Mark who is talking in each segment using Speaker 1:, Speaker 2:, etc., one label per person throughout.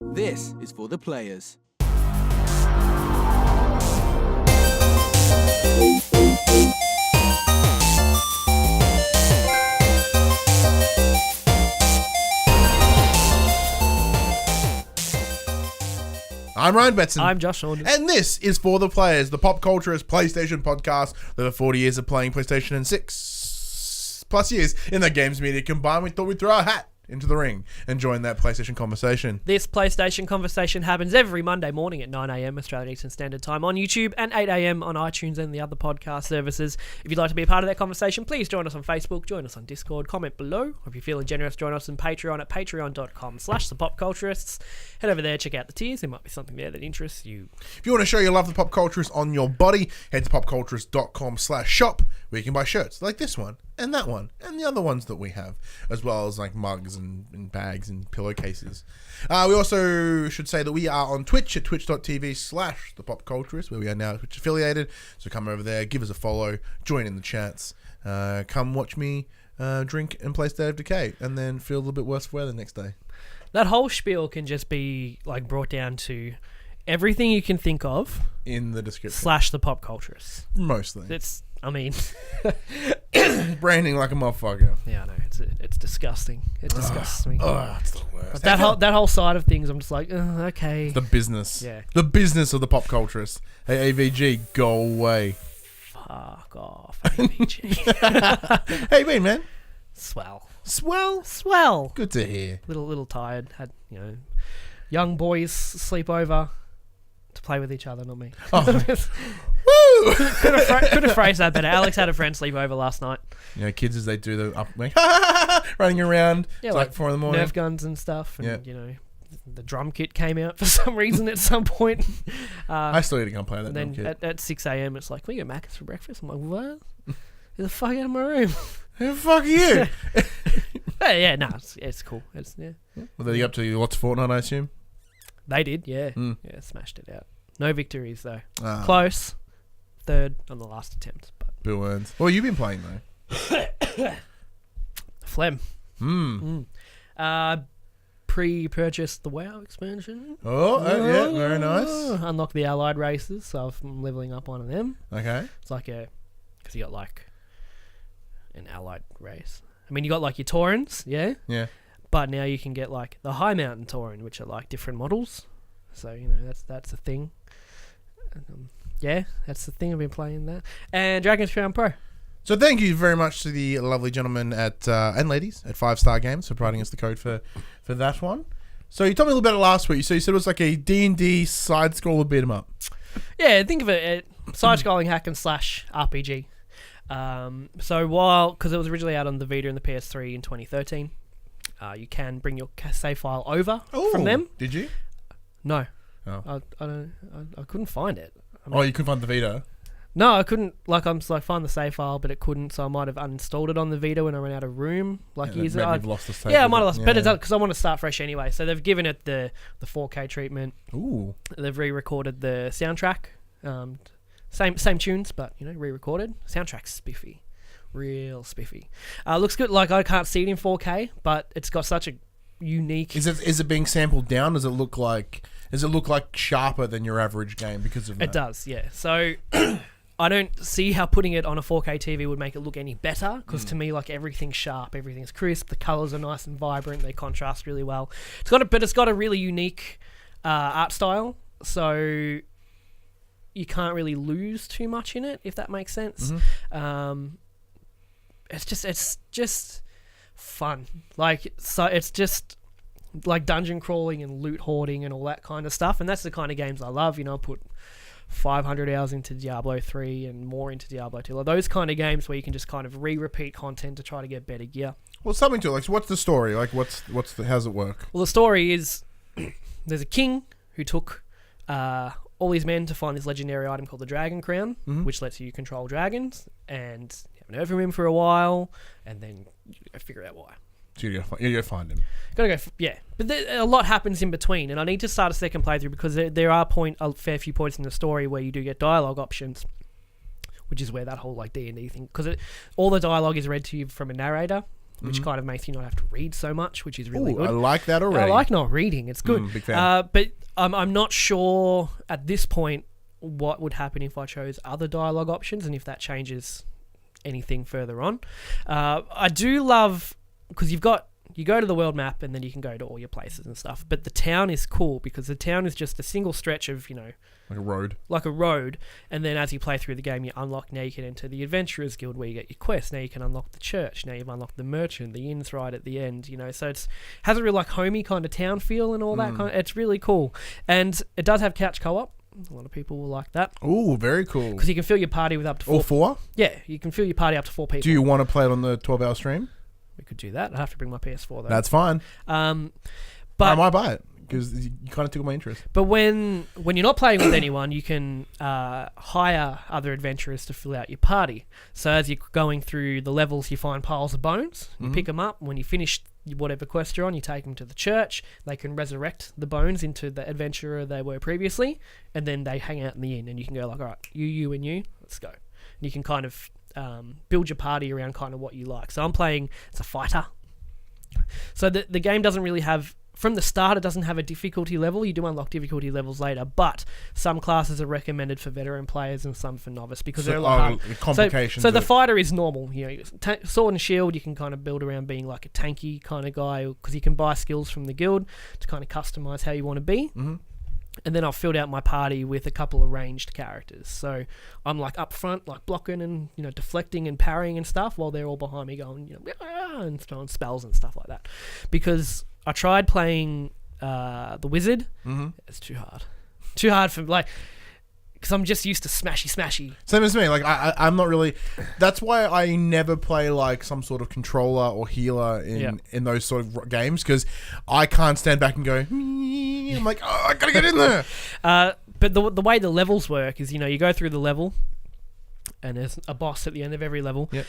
Speaker 1: This is for the players.
Speaker 2: I'm Ryan Betson.
Speaker 3: I'm Josh Saunders.
Speaker 2: And this is For the Players, the pop culturist PlayStation podcast with over 40 years of playing PlayStation and 6+ years in the games media combined. We thought we'd throw our hat into the ring and join that PlayStation conversation.
Speaker 3: This PlayStation conversation happens every Monday morning at 9 a.m. Australian Eastern Standard Time on YouTube and 8 a.m. on iTunes and the other podcast services. If you'd like to be a part of that conversation, please join us on Facebook, join us on Discord, comment below. Or if you're feeling generous, join us on Patreon at patreon.com/thepopculturists. Head over there, check out the tiers. There might be something there that interests you.
Speaker 2: If you want to show your love the pop culturist on your body, head to popculturist.com/shop where you can buy shirts like this one and that one and the other ones that we have, as well as like mugs and bags and pillowcases. We also should say that we are on Twitch at twitch.tv/thepopculturist, where we are now Twitch affiliated. So come over there, give us a follow, join in the chats, come watch me drink and play State of Decay, and then feel a little bit worse for wear the next day.
Speaker 3: That whole spiel can just be like brought down to everything you can think of
Speaker 2: In the description.
Speaker 3: / the pop culturists.
Speaker 2: Mostly. Branding like a motherfucker.
Speaker 3: Yeah, I know. It's disgusting. It disgusts me.
Speaker 2: Oh, it's the worst.
Speaker 3: But that whole side of things, I'm just like, okay.
Speaker 2: The business.
Speaker 3: Yeah.
Speaker 2: The business of the pop culturist. Hey, AVG, go away.
Speaker 3: Fuck off, AVG.
Speaker 2: How you been, man?
Speaker 3: Swell.
Speaker 2: Swell. Good to hear.
Speaker 3: Little tired. Had, young boys sleep over to play with each other, not me.
Speaker 2: Oh. Woo!
Speaker 3: Could have phrased that better. Alex had a friend sleep over last night.
Speaker 2: You know, kids as they do the up, like, running around.
Speaker 3: Yeah,
Speaker 2: it's like 4 a.m.
Speaker 3: Nerf guns and stuff. And,
Speaker 2: Yeah.
Speaker 3: the drum kit came out for some reason at some point.
Speaker 2: I still need to come play that
Speaker 3: And
Speaker 2: drum
Speaker 3: then
Speaker 2: kit.
Speaker 3: at 6 a.m. it's like, we get Macca's for breakfast. I'm like, what? Get the fuck out of my room.
Speaker 2: Who the fuck are you?
Speaker 3: Yeah, no, it's cool.
Speaker 2: Well, they up to lots of Fortnite, I assume?
Speaker 3: They did, yeah.
Speaker 2: Mm.
Speaker 3: Yeah, smashed it out. No victories, though.
Speaker 2: Ah.
Speaker 3: Close. Third on the last attempt. But
Speaker 2: Bill Earns. What have you been playing, though?
Speaker 3: phlegm.
Speaker 2: Mm.
Speaker 3: Pre-purchased the WoW expansion.
Speaker 2: Yeah, very nice.
Speaker 3: Unlocked the allied races, so I'm leveling up one of them.
Speaker 2: Okay.
Speaker 3: It's like because you got like an allied race. I mean, you got like your Taurans, yeah?
Speaker 2: Yeah.
Speaker 3: But now you can get like the High Mountain Tauran, which are like different models. So, that's a thing. Yeah, that's the thing. I've been playing that. And Dragon's Crown Pro.
Speaker 2: So thank you very much to the lovely gentlemen at and ladies at 5 Star Games for providing us the code for that one. So you told me a little bit about it last week. So you said it was like a D&D side-scroller beat 'em up.
Speaker 3: Yeah, think of it side-scrolling hack and slash RPG. Because it was originally out on the Vita and the PS3 in 2013, you can bring your save file over from them.
Speaker 2: Did you?
Speaker 3: No.
Speaker 2: Oh.
Speaker 3: I couldn't find it.
Speaker 2: You couldn't find the Vita?
Speaker 3: No, I couldn't. Find the save file, but it couldn't. So I might have uninstalled it on the Vita when I ran out of room.
Speaker 2: Years ago. You've lost the save.
Speaker 3: Yeah, I might have lost. Yeah. But it's because I want to start fresh anyway. So they've given it the 4K treatment.
Speaker 2: Ooh.
Speaker 3: They've re-recorded the soundtrack. Same tunes, but re-recorded. Soundtrack's spiffy, real spiffy. Looks good. Like I can't see it in 4K, but it's got such a unique.
Speaker 2: Is it being sampled down? Does it look like sharper than your average game because of that?
Speaker 3: It does, yeah. So I don't see how putting it on a 4K TV would make it look any better, because to me, like, everything's sharp, everything's crisp, the colours are nice and vibrant, they contrast really well. It's got a really unique art style, so you can't really lose too much in it, if that makes sense.
Speaker 2: Mm-hmm.
Speaker 3: It's just fun. It's just like dungeon crawling and loot hoarding and all that kind of stuff, and that's the kind of games I love. I put 500 hours into Diablo 3 and more into Diablo 2. Like those kind of games where you can just kind of repeat content to try to get better gear.
Speaker 2: Well, something to it. Like, so what's the story? Like, how's it work?
Speaker 3: Well, the story is there's a king who took all his men to find this legendary item called the Dragon Crown, which lets you control dragons, and you haven't heard from him for a while, and then you figure out why.
Speaker 2: So you gotta find him.
Speaker 3: Yeah. But a lot happens in between, and I need to start a second playthrough because there are a fair few points in the story where you do get dialogue options, which is where that whole like D&D thing, because all the dialogue is read to you from a narrator, which kind of makes you not have to read so much, which is really
Speaker 2: Ooh,
Speaker 3: good.
Speaker 2: I like that already.
Speaker 3: I like not reading. It's good.
Speaker 2: Big fan.
Speaker 3: But I'm not sure at this point what would happen if I chose other dialogue options and if that changes anything further on. I do love, because you go to the world map and then you can go to all your places and stuff, but the town is cool because the town is just a single stretch of, like a road, and then as you play through the game you unlock, now you can enter the Adventurers Guild where you get your quests, now you can unlock the church, now you've unlocked the merchant, the inn's right at the end, so it's has a real like homey kind of town feel and all that it's really cool, and it does have couch co-op. A lot of people will like that.
Speaker 2: Ooh, very cool.
Speaker 3: Because you can fill your party with up to 4.
Speaker 2: All 4?
Speaker 3: Yeah, you can fill your party up to 4 people.
Speaker 2: Do you want to play it on the 12-hour stream?
Speaker 3: We could do that. I have to bring my PS4 though.
Speaker 2: That's fine.
Speaker 3: But
Speaker 2: I might buy it because you kind of took my interest.
Speaker 3: But when you're not playing with anyone, you can hire other adventurers to fill out your party. So as you're going through the levels, you find piles of bones. You pick them up. When you finish whatever quest you're on, you take them to the church. They can resurrect the bones into the adventurer they were previously, and then they hang out in the inn. And you can go like, all right, you, and you, let's go. And you can kind of build your party around kind of what you like. So I'm playing as a fighter. So the game doesn't really have, from the start, it doesn't have a difficulty level. You do unlock difficulty levels later, but some classes are recommended for veteran players and some for novice because they're a lot hard.
Speaker 2: Complications.
Speaker 3: So the fighter is normal. Sword and shield, you can kind of build around being like a tanky kind of guy because you can buy skills from the guild to kind of customize how you want to be.
Speaker 2: Mm-hmm.
Speaker 3: And then I've filled out my party with a couple of ranged characters. So I'm like up front, like blocking and deflecting and parrying and stuff, while they're all behind me going and throwing spells and stuff like that. Because I tried playing the wizard. Mm-hmm. It's too hard for because I'm just used to smashy.
Speaker 2: Same as me. Like I'm not really. That's why I never play like some sort of controller or healer in those sort of games, because I can't stand back and go. I'm like, oh, I gotta get in there.
Speaker 3: But the way the levels work is, you go through the level, and there's a boss at the end of every level.
Speaker 2: Yep.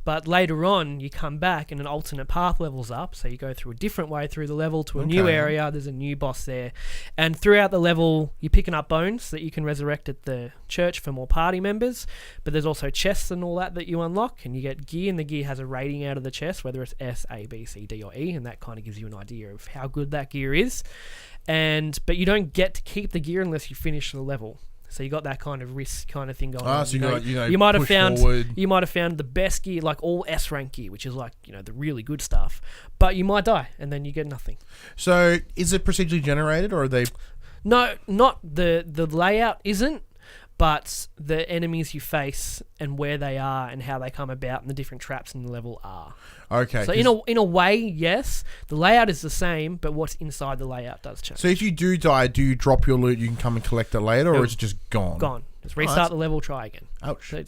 Speaker 3: But later on, you come back and an alternate path levels up. So you go through a different way through the level to a new area. There's a new boss there. And throughout the level, you're picking up bones that you can resurrect at the church for more party members. But there's also chests and all that you unlock. And you get gear, and the gear has a rating out of the chest, whether it's S, A, B, C, D, or E. And that kind of gives you an idea of how good that gear is. But you don't get to keep the gear unless you finish the level. So you got that kind of risk kind of thing going on.
Speaker 2: So
Speaker 3: you might have found the best gear, like all S rank gear, which is like the really good stuff. But you might die, and then you get nothing.
Speaker 2: So is it procedurally generated, or are they?
Speaker 3: No, not the layout isn't, but the enemies you face and where they are and how they come about and the different traps in the level are.
Speaker 2: Okay.
Speaker 3: So in a way, yes, the layout is the same, but what's inside the layout does change.
Speaker 2: So if you do die, do you drop your loot? You can come and collect it later, or is it just gone?
Speaker 3: Gone. Just restart the level, try again.
Speaker 2: Ouch.
Speaker 3: So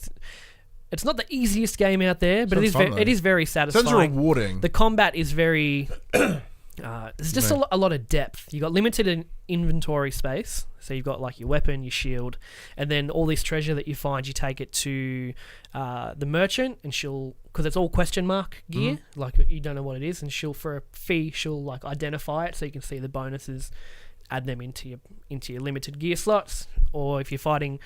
Speaker 3: it's not the easiest game out there, but it is very satisfying.
Speaker 2: Sounds rewarding.
Speaker 3: The combat is very. There's just a lot of depth. You got limited inventory space, so you've got like your weapon, your shield, and then all this treasure that you find, you take it to the merchant, and because it's all question mark gear, like you don't know what it is, and for a fee, she'll like identify it so you can see the bonuses, add them into your limited gear slots. Or if you're fighting,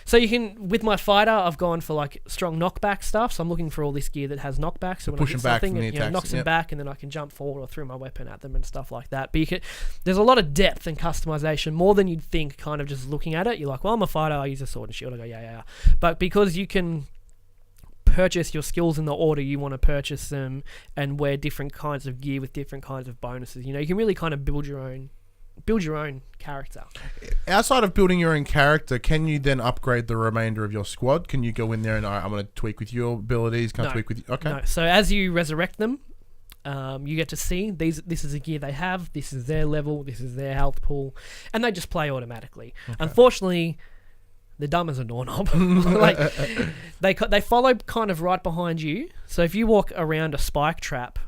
Speaker 3: so you can, with my fighter, I've gone for like strong knockback stuff, so I'm looking for all this gear that has knockback, so when I hit something, it knocks them back, and then I can jump forward or throw my weapon at them and stuff like that. But there's a lot of depth and customization, more than you'd think, kind of just looking at it. You're like, well, I'm a fighter, I use a sword and shield, I go yeah. But because you can purchase your skills in the order you want to purchase them, and wear different kinds of gear with different kinds of bonuses, you can really kind of build your own character.
Speaker 2: Outside of building your own character, can you then upgrade the remainder of your squad? Can you go in there and I'm going to tweak with your abilities? Tweak with you? Okay. No.
Speaker 3: So as you resurrect them, you get to see this is the gear they have, this is their level, this is their health pool, and they just play automatically. Okay. Unfortunately, they're dumb as a doorknob. They follow kind of right behind you. So if you walk around a spike trap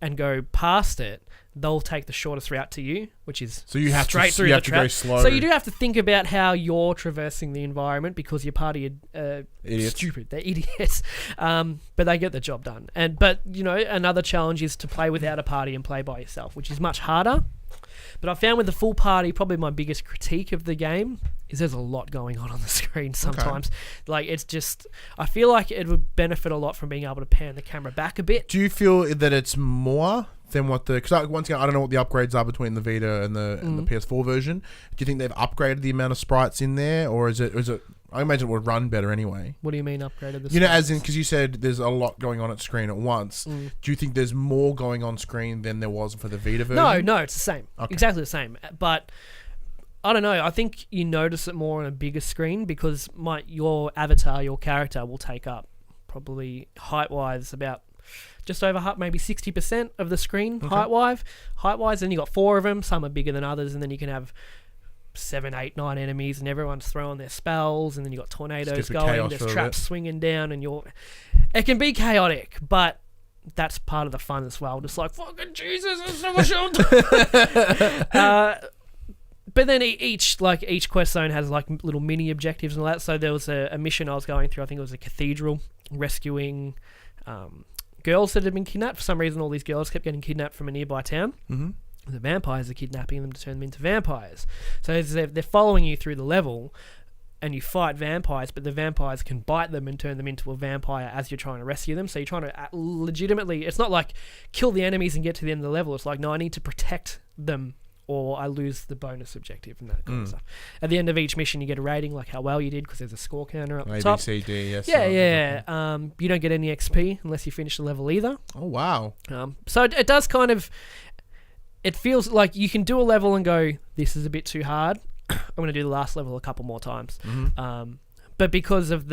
Speaker 3: and go past it, they'll take the shortest route to you, which is straight through the trap. Go slow. So you do have to think about how you're traversing the environment, because your party are stupid. They're idiots. But they get the job done. But another challenge is to play without a party and play by yourself, which is much harder. But I found with the full party, probably my biggest critique of the game is there's a lot going on the screen sometimes. Like, it's just, I feel like it would benefit a lot from being able to pan the camera back a bit.
Speaker 2: Do you feel that it's more than what the... Because once again, I don't know what the upgrades are between the Vita and the PS4 version. Do you think they've upgraded the amount of sprites in there? Or is it... I imagine it would run better anyway.
Speaker 3: What do you mean upgraded the
Speaker 2: You know,
Speaker 3: sprites?
Speaker 2: as in, because you said there's a lot going on at screen at once. Do you think there's more going on screen than there was for the Vita version?
Speaker 3: No, it's the same.
Speaker 2: Okay.
Speaker 3: Exactly the same. But I don't know. I think you notice it more on a bigger screen because your avatar, your character, will take up probably height-wise about just over maybe 60% of the screen height-wise. And you got 4 of them. Some are bigger than others, and then you can have 7, 8, 9 enemies, and everyone's throwing their spells, and then you got tornadoes going, there's traps swinging down, and it can be chaotic, but that's part of the fun as well. Just like, fucking Jesus, there's so much but then each quest zone has like little mini objectives and all that. So there was a mission I was going through, I think it was a cathedral, rescuing girls that had been kidnapped. For some reason, all these girls kept getting kidnapped from a nearby town. The vampires are kidnapping them to turn them into vampires. So they're following you through the level, and you fight vampires, but the vampires can bite them and turn them into a vampire as you're trying to rescue them. So you're trying to legitimately... It's not like kill the enemies and get to the end of the level. It's like, no, I need to protect them or I lose the bonus objective and that kind of stuff. At the end of each mission, you get a rating, like how well you did, because there's a score counter up the top.
Speaker 2: A, B, C, D, yes.
Speaker 3: Yeah. You don't get any XP unless you finish the level either.
Speaker 2: Oh, wow.
Speaker 3: So it does kind of... It feels like you can do a level and go, this is a bit too hard. I'm going to do the last level a couple more times. But because of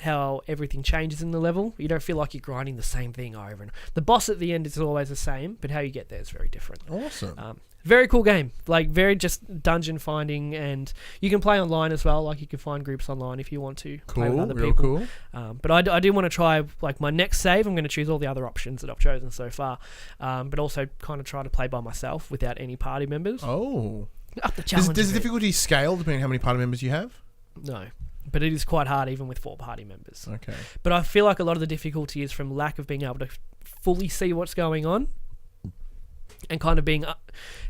Speaker 3: how everything changes in the level, you don't feel like you're grinding the same thing over and the boss at the end is always the same, but how you get there is very different.
Speaker 2: Awesome.
Speaker 3: Very cool game, like very just dungeon finding, and you can play online as well. Like you can find groups online if you want to play with other people.
Speaker 2: Cool.
Speaker 3: But I do want to try, like my next save, I'm going to choose all the other options that I've chosen so far, but also kind of try to play by myself without any party members.
Speaker 2: Oh.
Speaker 3: Up the challenge.
Speaker 2: Does the difficulty scale depending on how many party members you have?
Speaker 3: No. But it is quite hard even with 4 party members.
Speaker 2: Okay.
Speaker 3: But I feel like a lot of the difficulty is from lack of being able to fully see what's going on, and kind of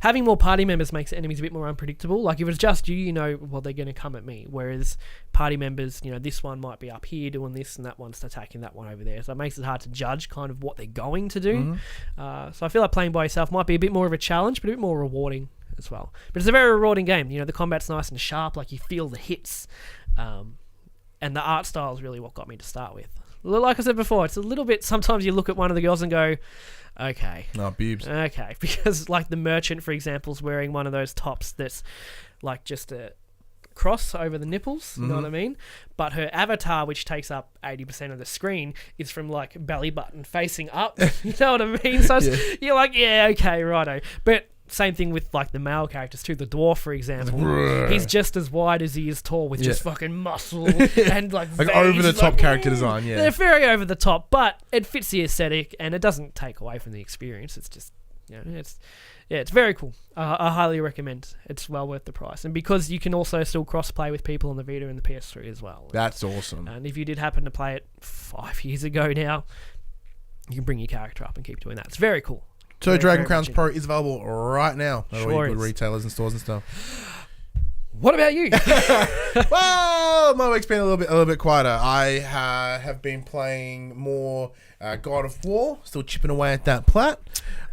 Speaker 3: having more party members makes the enemies a bit more unpredictable. Like if it's just you know, well, they're going to come at me. Whereas party members, you know, this one might be up here doing this and that one's attacking that one over there. So it makes it hard to judge kind of what they're going to do. So I feel like playing by yourself might be a bit more of a challenge, but a bit more rewarding as well. But it's a very rewarding game. You know, the combat's nice and sharp, like you feel the hits. And the art style is really what got me to start with. Like I said before, it's a little bit... Sometimes you look at one of the girls and go, okay.
Speaker 2: No, boobs.
Speaker 3: Okay. Because like the merchant, for example, is wearing one of those tops that's like just a cross over the nipples, you know what I mean? But her avatar, which takes up 80% of the screen, is from like belly button facing up. You know what I mean? So you're like, yeah, okay, righto. But... Same thing with like the male characters too. The dwarf, for example, he's just as wide as he is tall, with just fucking muscle and like
Speaker 2: over the top character design. Yeah,
Speaker 3: they're very over the top, but it fits the aesthetic and it doesn't take away from the experience. It's just, you know, it's very cool. I highly recommend. It's well worth the price, and because you can also still cross play with people on the Vita and the PS3 as well.
Speaker 2: That's awesome.
Speaker 3: And if you did happen to play it 5 years ago now, you can bring your character up and keep doing that. It's very cool.
Speaker 2: So Dragon Crowns Pro is available right now at all your good retailers and stores and stuff.
Speaker 3: What about you?
Speaker 2: Well, my week's been a little bit quieter. I have been playing more God of War, still chipping away at that plat.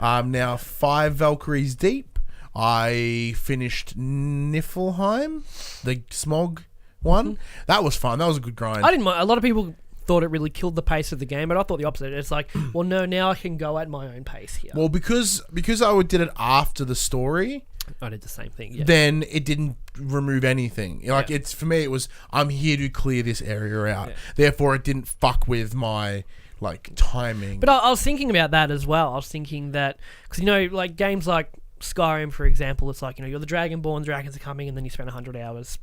Speaker 2: I'm now 5 Valkyries deep. I finished Niflheim, the Smog one. That was fun. That was a good grind.
Speaker 3: I didn't mind. A lot of people thought it really killed the pace of the game, but I thought the opposite. It's like, well, no, now I can go at my own pace here.
Speaker 2: Well, because I did it after the story,
Speaker 3: I did the same thing. Yeah.
Speaker 2: Then it didn't remove anything. Like it's for me, it was I'm here to clear this area out. Yeah. Therefore, it didn't fuck with my like timing.
Speaker 3: But I was thinking about that as well. I was thinking that because you know, like games like Skyrim, for example, it's like, you know, you're the Dragonborn, dragons are coming, and then you spend 100 hours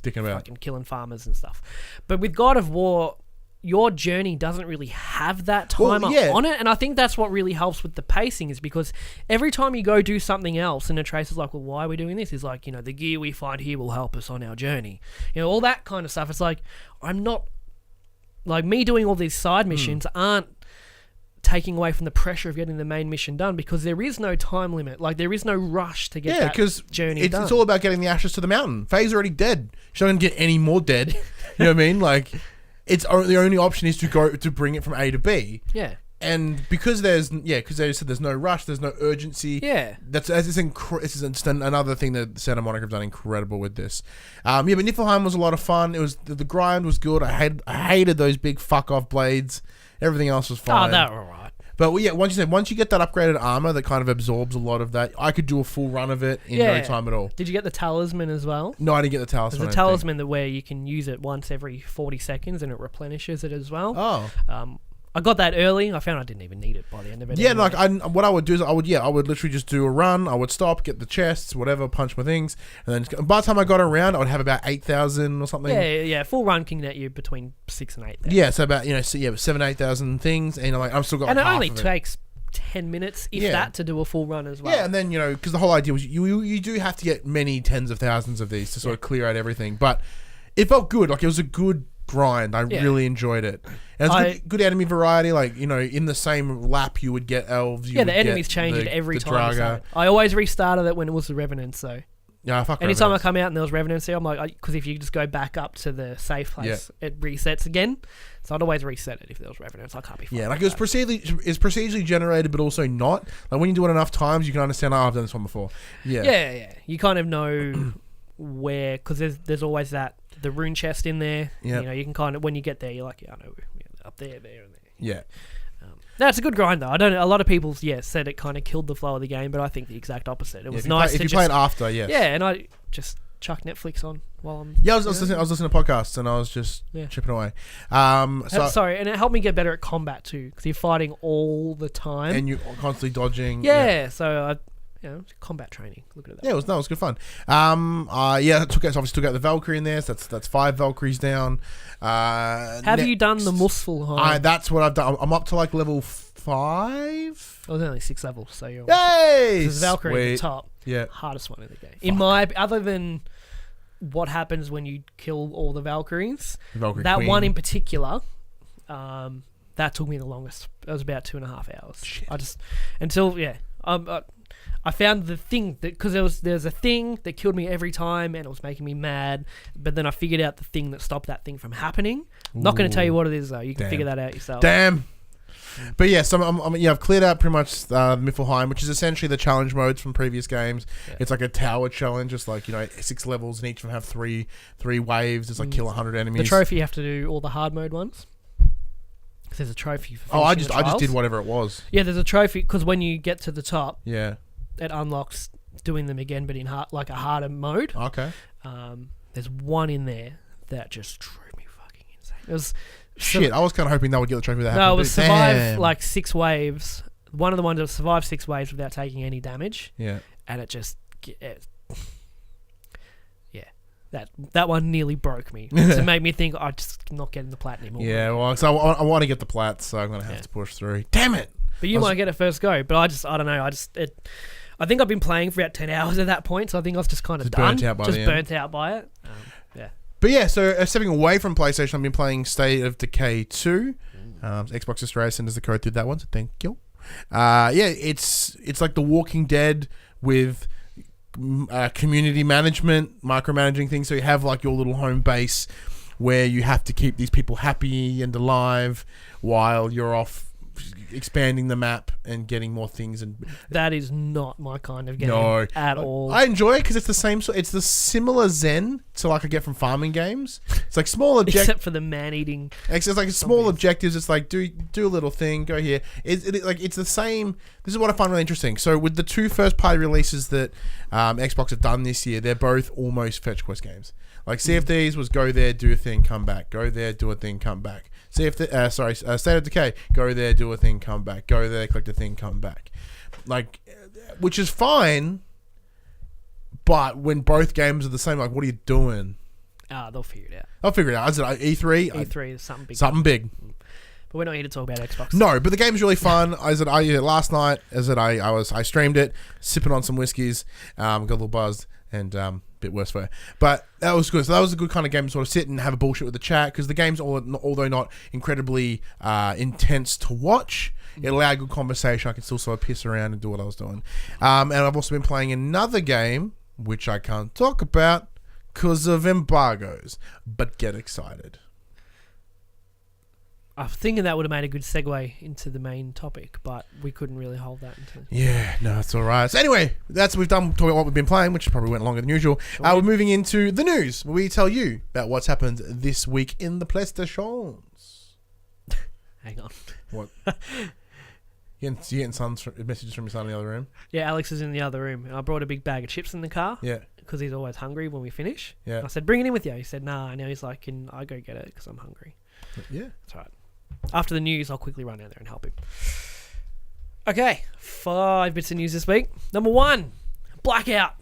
Speaker 2: dicking about,
Speaker 3: fucking killing farmers and stuff. But with God of War, your journey doesn't really have that timer on it, and I think that's what really helps with the pacing, is because every time you go do something else and the Tracer's like, well, why are we doing this? He's like, you know, the gear we find here will help us on our journey. You know, all that kind of stuff. It's like, I'm not... Like, me doing all these side missions aren't taking away from the pressure of getting the main mission done because there is no time limit. Like, there is no rush to get that journey done.
Speaker 2: It's all about getting the ashes to the mountain. Faye's already dead. She's not going to get any more dead. You know what I mean? Like, the only option is to bring it from A to B.
Speaker 3: Yeah.
Speaker 2: And because they said there's no rush, there's no urgency.
Speaker 3: Yeah.
Speaker 2: This is just another thing that Santa Monica have done incredible with this. But Niflheim was a lot of fun. It was the grind was good. I hated those big fuck off blades. Everything else was fine.
Speaker 3: Oh, they were alright.
Speaker 2: But once you get that upgraded armor that kind of absorbs a lot of that, I could do a full run of it in no time at all.
Speaker 3: Did you get the talisman as well?
Speaker 2: No, I didn't get the talisman.
Speaker 3: There's a talisman where you can use it once every 40 seconds and it replenishes it as well.
Speaker 2: Oh.
Speaker 3: I got that early. I found I didn't even need it by the end of it.
Speaker 2: Yeah,
Speaker 3: anyway.
Speaker 2: what I would do is I would literally just do a run. I would stop, get the chests, whatever, punch my things, and then by the time I got around, I would have about 8,000 or something.
Speaker 3: Yeah. Full run can net you between 6,000 and 8,000.
Speaker 2: Yeah, so about 7,000-8,000 things, and I'm still got.
Speaker 3: And
Speaker 2: like
Speaker 3: it
Speaker 2: half
Speaker 3: only
Speaker 2: of it.
Speaker 3: takes 10 minutes, if that, to do a full run as well.
Speaker 2: Yeah, and then because the whole idea was you do have to get many tens of thousands of these to sort of clear out everything, but it felt good. Like, it was a good grind. I really enjoyed it. And it's good enemy variety. Like, in the same lap you would get elves.
Speaker 3: The enemies change it every time.
Speaker 2: Draga.
Speaker 3: I always restarted it when it was the Revenants, so.
Speaker 2: Yeah, fuck
Speaker 3: anytime
Speaker 2: Revenants.
Speaker 3: I come out and there was Revenants there, I'm like, because if you just go back up to the safe place, it resets again. So I'd always reset it if there was Revenants. I can't be.
Speaker 2: Yeah, like it's procedurally generated, but also not. Like, when you do it enough times, you can understand. I've done this one before. Yeah.
Speaker 3: Yeah. You kind of know where, because there's always the rune chest in there.
Speaker 2: Yeah.
Speaker 3: You can kind of, when you get there, you're like, I know, up there, and there.
Speaker 2: Yeah.
Speaker 3: No, it's a good grind though. I don't know. A lot of people, said it kind of killed the flow of the game, but I think the exact opposite. It was nice
Speaker 2: if you play it after, yes.
Speaker 3: Yeah, and I just chuck Netflix on while I'm.
Speaker 2: Yeah, I was listening to podcasts and I was just chipping away.
Speaker 3: Sorry, and it helped me get better at combat too, because you're fighting all the time
Speaker 2: and you're constantly dodging.
Speaker 3: Yeah, so combat training. Look at that.
Speaker 2: Yeah, it was good fun. Obviously took out the Valkyrie in there. So that's 5 Valkyries down.
Speaker 3: Have you done the Muspelheim?
Speaker 2: That's what I've done. I'm up to like level 5.
Speaker 3: Oh, there's only 6 levels, so you're.
Speaker 2: Yay!
Speaker 3: There's Valkyrie at the top.
Speaker 2: Yeah.
Speaker 3: Hardest one in the game. Other than what happens when you kill all the Valkyries, that Queen. One in particular, that took me the longest. It was about 2.5 hours.
Speaker 2: Shit.
Speaker 3: I found the thing that, because there's a thing that killed me every time and it was making me mad, but then I figured out the thing that stopped that thing from happening. Not going to tell you what it is though. You can figure that out yourself.
Speaker 2: Damn. But yeah, so I've cleared out pretty much Niflheim, which is essentially the challenge modes from previous games. Yeah. It's like a tower challenge, just like 6 levels, and each of them have three waves. It's like kill 100 enemies.
Speaker 3: The trophy, you have to do all the hard mode ones. There's a trophy for
Speaker 2: I just did whatever it was.
Speaker 3: Yeah, there's a trophy because when you get to the top,
Speaker 2: it
Speaker 3: unlocks doing them again, but in a harder mode.
Speaker 2: Okay.
Speaker 3: There's one in there that just drove me fucking insane. It was
Speaker 2: shit. I was kind of hoping that would get the trophy.
Speaker 3: No, it was survive 6 waves. One of the ones that survived 6 waves without taking any damage.
Speaker 2: Yeah.
Speaker 3: And it just, that one nearly broke me. It made me think I'm just not getting the plat anymore.
Speaker 2: Yeah, well, so I want to get the plat, so I'm gonna have to push through. Damn it!
Speaker 3: But you might get it first go. But I don't know. I think I've been playing for about 10 hours at that point, so I think I was just kind of done. Burnt out by it.
Speaker 2: But yeah, so stepping away from PlayStation, I've been playing State of Decay 2. Xbox Australia sent us the code through that one, so thank you. It's like The Walking Dead with community management, micromanaging things. So you have like your little home base where you have to keep these people happy and alive while you're off expanding the map and getting more things. And
Speaker 3: that is not my kind of game at all.
Speaker 2: I enjoy it because it's the same. It's the similar zen to like I get from farming games. It's like small objectives,
Speaker 3: except for the man-eating.
Speaker 2: It's like small objectives. It's like do a little thing, go here. It's the same. This is what I find really interesting. So with the 2 first-party releases that Xbox have done this year, they're both almost fetch quest games. Like Sea of Thieves was go there, do a thing, come back. Go there, do a thing, come back. State of Decay, go there, do a thing, come back. Go there, collect a thing, come back. Like, which is fine, but when both games are the same, like, what are you doing?
Speaker 3: They'll figure it out.
Speaker 2: I'll figure it out. Is it E3?
Speaker 3: E3 is something big.
Speaker 2: Something big.
Speaker 3: But we're not here to talk about Xbox.
Speaker 2: No, but the game's really fun. Last night, I streamed it, sipping on some whiskeys, got a little buzzed, and bit worse for it. But that was good. So that was a good kind of game to sort of sit and have a bullshit with the chat, because the game's, although not incredibly intense to watch, it allowed good conversation. I could still sort of piss around and do what I was doing. And I've also been playing another game, which I can't talk about because of embargoes, but get excited.
Speaker 3: I'm thinking that would have made a good segue into the main topic, but we couldn't really hold that until...
Speaker 2: Yeah, no, it's all right. So anyway, that's what we've done, talking about what we've been playing, which probably went longer than usual. We're moving into the news, where we tell you about what's happened this week in the PlayStations.
Speaker 3: Hang on.
Speaker 2: What? You getting messages from your son in the other room?
Speaker 3: Yeah, Alex is in the other room. I brought a big bag of chips in the car.
Speaker 2: Yeah.
Speaker 3: Because he's always hungry when we finish.
Speaker 2: Yeah.
Speaker 3: And I said, bring it in with you. He said, nah. Now he's like, can I go get it because I'm hungry?
Speaker 2: Yeah.
Speaker 3: That's right. After the news, I'll quickly run out there and help him. Okay, 5 bits of news this week. Number 1, Blackout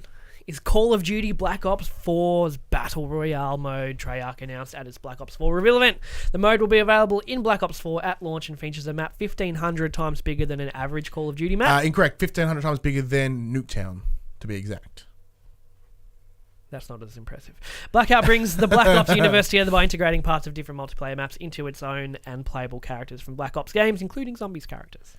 Speaker 3: is Call of Duty Black Ops 4's Battle Royale mode. Treyarch announced at its Black Ops 4 reveal event. The mode will be available in Black Ops 4 at launch and features a map 1,500 times bigger than an average Call of Duty map.
Speaker 2: Incorrect. 1,500 times bigger than Nuketown, to be exact.
Speaker 3: That's not as impressive. Blackout brings the Black Ops universe together by integrating parts of different multiplayer maps into its own and playable characters from Black Ops games, including zombies characters.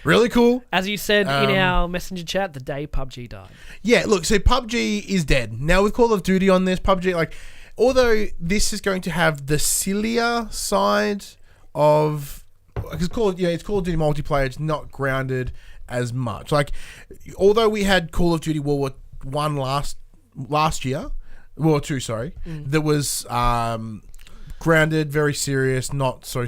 Speaker 2: Really cool.
Speaker 3: As you said in our messenger chat, the day PUBG died.
Speaker 2: Yeah, look, so PUBG is dead. Now with Call of Duty on this, PUBG, like, although this is going to have the sillier side of... Because it's Call of Duty multiplayer, it's not grounded as much. Like, although we had Call of Duty World War One last year, World War Two, sorry, that was grounded, very serious, not so...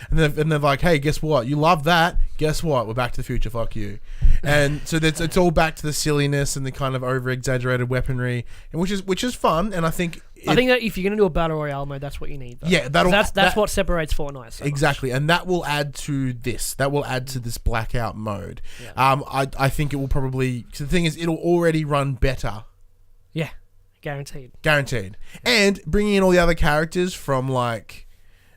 Speaker 2: And they're like, hey, guess what? You love that. Guess what? We're Back to the Future. Fuck you. And so it's all back to the silliness and the kind of over-exaggerated weaponry, and which is fun, and I think that if you're going to do a Battle Royale mode, that's what you need, though. Yeah, that's what separates Fortnite so exactly, much. And that will add to this. That will add to this Blackout mode. Yeah. I think it will probably... Cause the thing is, it'll already run better.
Speaker 3: Yeah. Guaranteed. And bringing in all the other characters from, like,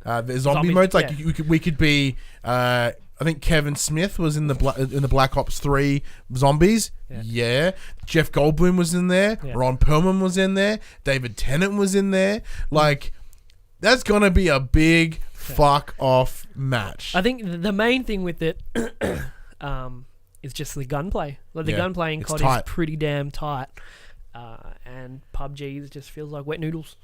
Speaker 3: the zombie modes. Like, we could be... I think Kevin Smith was in the Black Ops 3 zombies. Yeah. Jeff Goldblum was in there. Yeah. Ron Perlman was in there. David Tennant was in there. Like, that's going to be a big fuck off match. I think the main thing with it is just the gunplay. Like, the gunplay in COD is pretty damn tight. And PUBG just feels like wet noodles.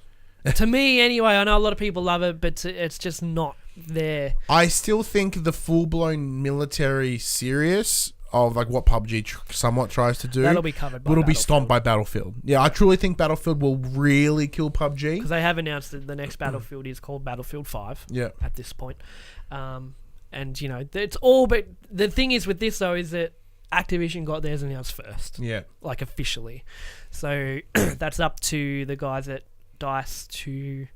Speaker 3: To me, anyway. I know a lot of people love it, but it's just not there. I still think the full-blown military serious of like what PUBG somewhat tries to do, that'll be covered by Battlefield. Be stomped by Battlefield. Yeah, I truly think Battlefield will really kill PUBG. Because they have announced that the next Battlefield is called Battlefield 5 at this point. And, you know, it's all... But the thing is with this, though, is that Activision got theirs announced first. Yeah. Like, officially. So, that's up to the guys at DICE to, you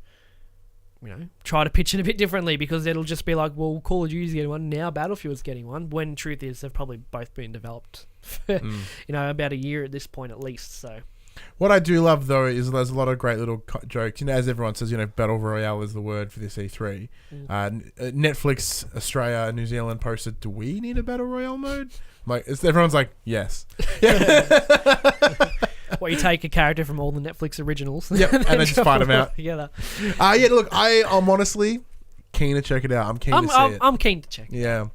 Speaker 3: know, try to pitch it a bit differently, because it'll just be like, well, Call of Duty's getting one, now Battlefield's getting one, when truth is they've probably both been developed for, you know, about a year at this point at least, so... What I do love, though, is there's a lot of great little jokes. You know, as everyone says, you know, Battle Royale is the word for this E3. Netflix, Australia, and New Zealand posted, do we need a Battle Royale mode? Like, everyone's like, yes. Well, you take a character from all the Netflix originals. Yep, and then just fight them out. Together. Yeah, look, I'm honestly keen to check it out. I'm keen to see it. I'm keen to check it. Yeah.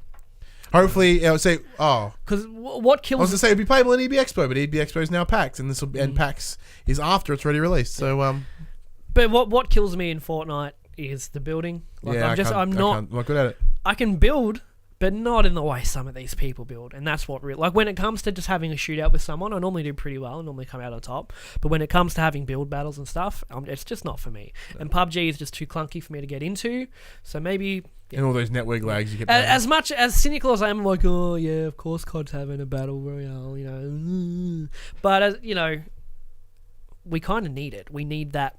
Speaker 3: Hopefully, I would say, because what kills... I was going to say, it'd be playable in EB Expo, but EB Expo is now PAX, and this will and PAX is after it's already released. So, but what kills me in Fortnite is the building. Like, I'm not good at it. I can build, but not in the way some of these people build, and that's what like when it comes to just having a shootout with someone, I normally do pretty well. I normally come out on top, but when it comes to having build battles and stuff, it's just not for me. And PUBG is just too clunky for me to get into. So maybe. And all those network lags you get. As much as cynical as I am, I'm like, oh yeah, of course COD's having a battle royale, you know. But you know, we kind of need it. We need that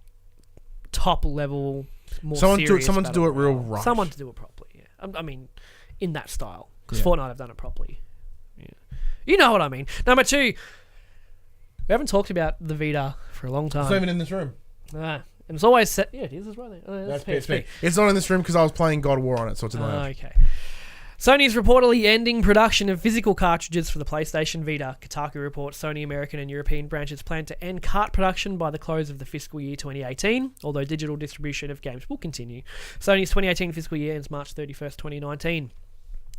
Speaker 3: top level, more serious someone to do it real right. Someone to do it properly. Yeah, I mean, in that style, because Fortnite have done it properly. Yeah, you know what I mean. Number 2, we haven't talked about the Vita for a long time. It's not even in this room. And it's always set. Yeah, it is. It's right there. Oh,
Speaker 2: That's PSP. It's not in this room because I was playing God of War on it, so it's in the lounge.
Speaker 3: Okay. Sony is reportedly ending production of physical cartridges for the PlayStation Vita. Kotaku reports Sony American and European branches plan to end cart production by the close of the fiscal year 2018, although digital distribution of games will continue. Sony's 2018 fiscal year ends March 31st, 2019.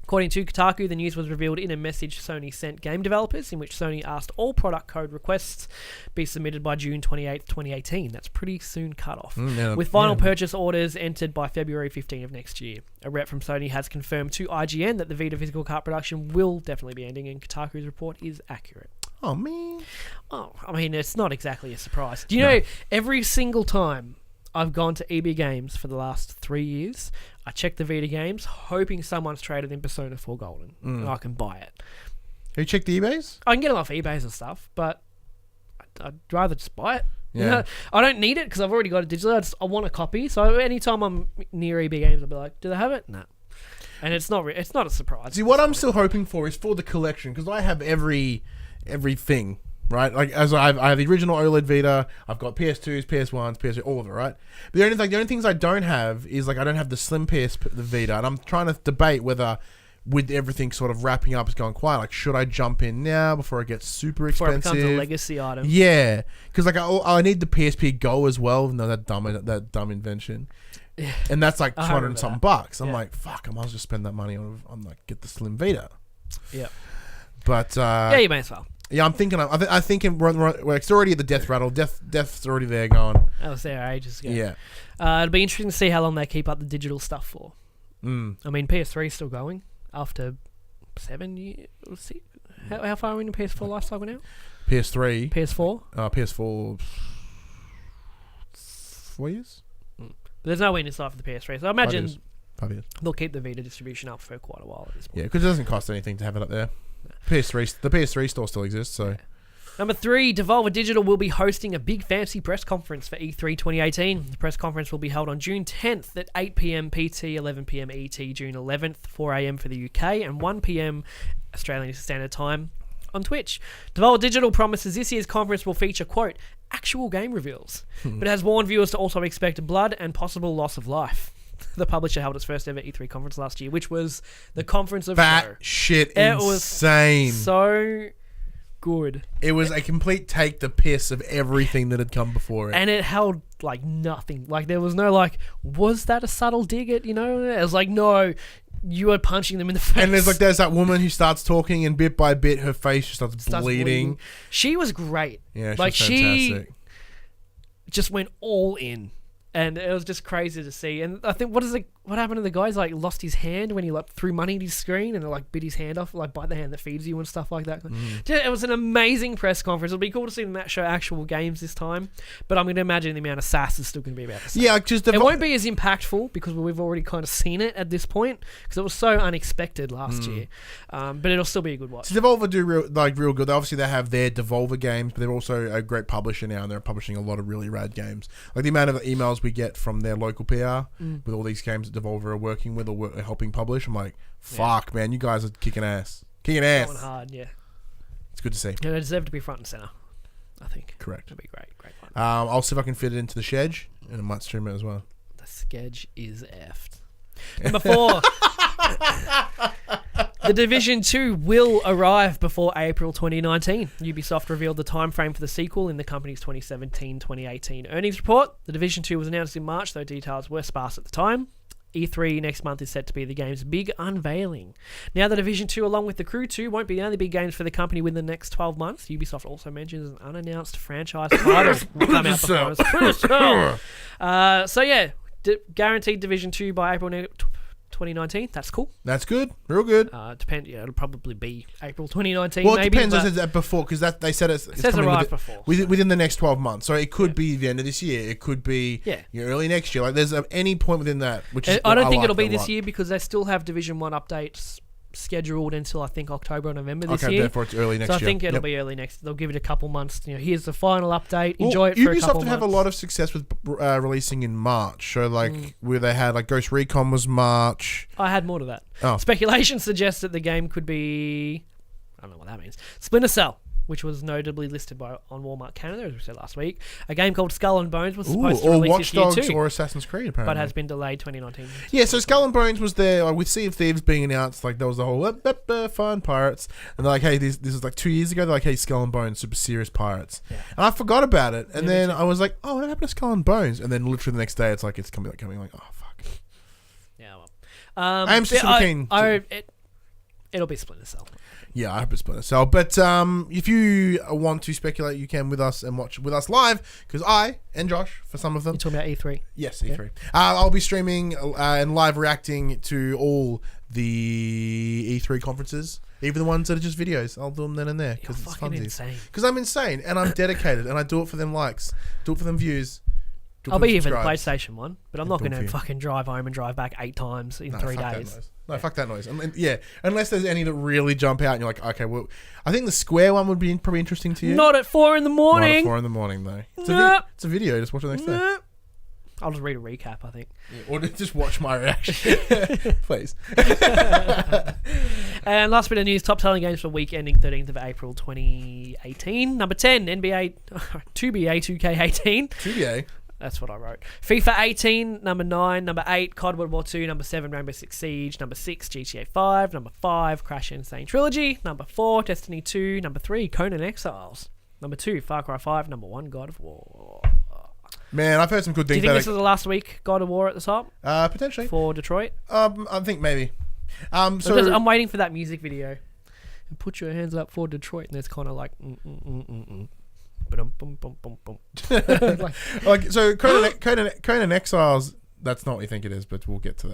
Speaker 3: According to Kotaku, the news was revealed in a message Sony sent game developers, in which Sony asked all product code requests be submitted by June 28th, 2018. That's pretty soon cut off. With final purchase orders entered by February 15 of next year. A rep from Sony has confirmed to IGN that the Vita physical cart production will definitely be ending, and Kotaku's report is accurate.
Speaker 2: Oh, man.
Speaker 3: Oh, I mean, it's not exactly a surprise. Do you know, every single time I've gone to EB Games for the last 3 years, I check the Vita games, hoping someone's traded in Persona 4 Golden, and I can buy it.
Speaker 2: Have you checked the eBays?
Speaker 3: I can get them off eBays and stuff, but I'd rather just buy it.
Speaker 2: Yeah.
Speaker 3: You know, I don't need it because I've already got it digitally. I want a copy, so anytime I'm near EB Games, I'll be like, do they have it? No. And it's not a surprise.
Speaker 2: See, what I'm still hoping for is for the collection, because I have everything. Right, like as I have the original OLED Vita, I've got PS2s, PS1s, PS3, all of it, right? But the only things I don't have is I don't have the slim the Vita, and I'm trying to debate whether, with everything sort of wrapping up, it's going quiet. Should I jump in now before it gets super expensive?
Speaker 3: Before it becomes a legacy item.
Speaker 2: Yeah, because I need the PSP Go as well. No, that dumb invention. Yeah. And that's like 200 and something bucks. I'm like, fuck, I might as well just spend that money on get the slim Vita.
Speaker 3: Yeah.
Speaker 2: But
Speaker 3: yeah, you may as well.
Speaker 2: Yeah, I'm thinking. I think it's already at the death rattle. Death's already there going.
Speaker 3: That was there ages ago.
Speaker 2: Yeah.
Speaker 3: It'll be interesting to see how long they keep up the digital stuff for. I mean, PS3 is still going after 7 years. How far are we in the PS4 life cycle now?
Speaker 2: PS3.
Speaker 3: PS4.
Speaker 2: PS4. 4 years.
Speaker 3: There's no end in sight for the PS3, so I imagine
Speaker 2: 5 years.
Speaker 3: They'll keep the Vita distribution up for quite a while at this point.
Speaker 2: Yeah, because it doesn't cost anything to have it up there. The PS3 store still exists, so. Yeah.
Speaker 3: Number 3, Devolver Digital will be hosting a big fancy press conference for E3 2018. The press conference will be held on June 10th at 8 p.m. PT, 11 p.m. ET, June 11th, 4 a.m. for the UK, and 1 p.m. Australian Standard Time on Twitch. Devolver Digital promises this year's conference will feature, quote, actual game reveals, but has warned viewers to also expect blood and possible loss of life. The publisher held its first ever E3 conference last year, which was the conference of
Speaker 2: that shit insane.
Speaker 3: It was so good.
Speaker 2: It was a complete take the piss of everything that had come before it.
Speaker 3: And it held like nothing. Like there was no was that a subtle dig at, It was like, no, you are punching them in the face.
Speaker 2: And there's that woman who starts talking, and bit by bit her face just starts bleeding.
Speaker 3: She was great.
Speaker 2: Yeah, she fantastic.
Speaker 3: Just went all in. And it was just crazy to see. And I think, what happened to the guy? He's lost his hand when he threw money at his screen and it bit his hand off, bite the hand that feeds you and stuff like that. It was an amazing press conference. It'll be cool to see them show actual games this time. But I'm going to imagine the amount of sass is still going to be about the same.
Speaker 2: Yeah,
Speaker 3: it won't be as impactful because we've already kind of seen it at this point because it was so unexpected last year. But it'll still be a good watch.
Speaker 2: So Devolver do real good. Obviously, they have their Devolver games, but they're also a great publisher now, and they're publishing a lot of really rad games. The amount of emails we get from their local PR with all these games that Devolver are working with or helping publish, I'm like, fuck, man, you guys are kicking ass. Going
Speaker 3: hard, yeah.
Speaker 2: It's good to see.
Speaker 3: Yeah, they deserve to be front and center, I think.
Speaker 2: Correct.
Speaker 3: It'll be great fun.
Speaker 2: I'll see if I can fit it into the schedule, and I might stream it as well.
Speaker 3: The schedule is effed. Number 4. The Division 2 will arrive before April 2019. Ubisoft revealed the time frame for the sequel in the company's 2017-2018 earnings report. The Division 2 was announced in March, though details were sparse at the time. E3 next month is set to be the game's big unveiling. Now, The Division 2, along with The Crew 2, won't be the only big games for the company within the next 12 months. Ubisoft also mentions an unannounced franchise title will come out before us. So yeah, guaranteed Division 2 by April 2019. That's cool.
Speaker 2: That's good. Real good.
Speaker 3: It'll probably be April 2019.
Speaker 2: Well, it
Speaker 3: maybe,
Speaker 2: depends. I said that before because they said it
Speaker 3: says arrive before
Speaker 2: within the next 12 months. So it could be the end of this year. It could be early next year. There's any point within that. Which is
Speaker 3: I don't think it'll be this year because they still have Division 1 updates scheduled until I think October or November this year.
Speaker 2: Okay, therefore it's early next year.
Speaker 3: So I think it'll be early next. They'll give it a couple months. Here's the final update. Enjoy it for a couple months.
Speaker 2: Ubisoft have a lot of success with releasing in March. So where they had Ghost Recon was March.
Speaker 3: I had more to that.
Speaker 2: Oh.
Speaker 3: Speculation suggests that the game could be, I don't know what that means. Splinter Cell which was notably listed on Walmart Canada, as we said last week. A game called Skull and Bones was supposed to
Speaker 2: or
Speaker 3: release
Speaker 2: Watch
Speaker 3: this year
Speaker 2: Dogs
Speaker 3: too,
Speaker 2: or Assassin's Creed, apparently.
Speaker 3: but has been delayed 2019.
Speaker 2: Yeah, so Skull and Bones was there with Sea of Thieves being announced. Like, there was the whole fun pirates, and they're like, hey, this is like 2 years ago. They're like, hey, Skull and Bones, super serious pirates, and I forgot about it. And then I was like, oh, what happened to Skull and Bones? And then literally the next day, it's coming like, oh fuck.
Speaker 3: Yeah, well,
Speaker 2: I am super keen.
Speaker 3: It'll be Splinter Cell.
Speaker 2: Yeah, I hope it's Splinter Cell. But if you want to speculate, you can with us and watch with us live, because I and Josh, for some of them...
Speaker 3: You're talking about E3?
Speaker 2: Yes, E3. Yeah. I'll be streaming and live reacting to all the E3 conferences, even the ones that are just videos. I'll do them then and there, because it's
Speaker 3: fucking
Speaker 2: funsies.
Speaker 3: insane.
Speaker 2: Because I'm insane, and I'm dedicated, and I do it for them likes, do it for them views.
Speaker 3: I'll be here for the PlayStation one, but I'm not going to fucking drive home and drive back 8 times in 3 days.
Speaker 2: Fuck that noise. Yeah, unless there's any that really jump out and you're like, okay, well, I think the Square one would be probably interesting to you.
Speaker 3: Not at 4 in the morning.
Speaker 2: Not at 4 in the morning, though. It's a video, just watch it next day.
Speaker 3: I'll just read a recap, I think.
Speaker 2: Yeah, or just watch my reaction. Please.
Speaker 3: And last bit of news, top selling games for week ending 13th of April 2018. Number 10, 2BA 2K18.
Speaker 2: 2BA?
Speaker 3: That's what I wrote. FIFA 18, number 9. Number 8, COD World War 2. Number 7, Rainbow Six Siege. Number 6, GTA 5. Number 5, Crash Insane Trilogy. Number 4, Destiny 2. Number 3, Conan Exiles. Number 2, Far Cry 5. Number 1, God of War.
Speaker 2: Man, I've heard some good things.
Speaker 3: Do you think this is the last week God of War at the top?
Speaker 2: Potentially.
Speaker 3: For Detroit?
Speaker 2: I think maybe.
Speaker 3: So I'm waiting for that music video. And put your hands up for Detroit. And there's kind of like...
Speaker 2: So Conan Exiles, that's not what you think it is, but we'll get to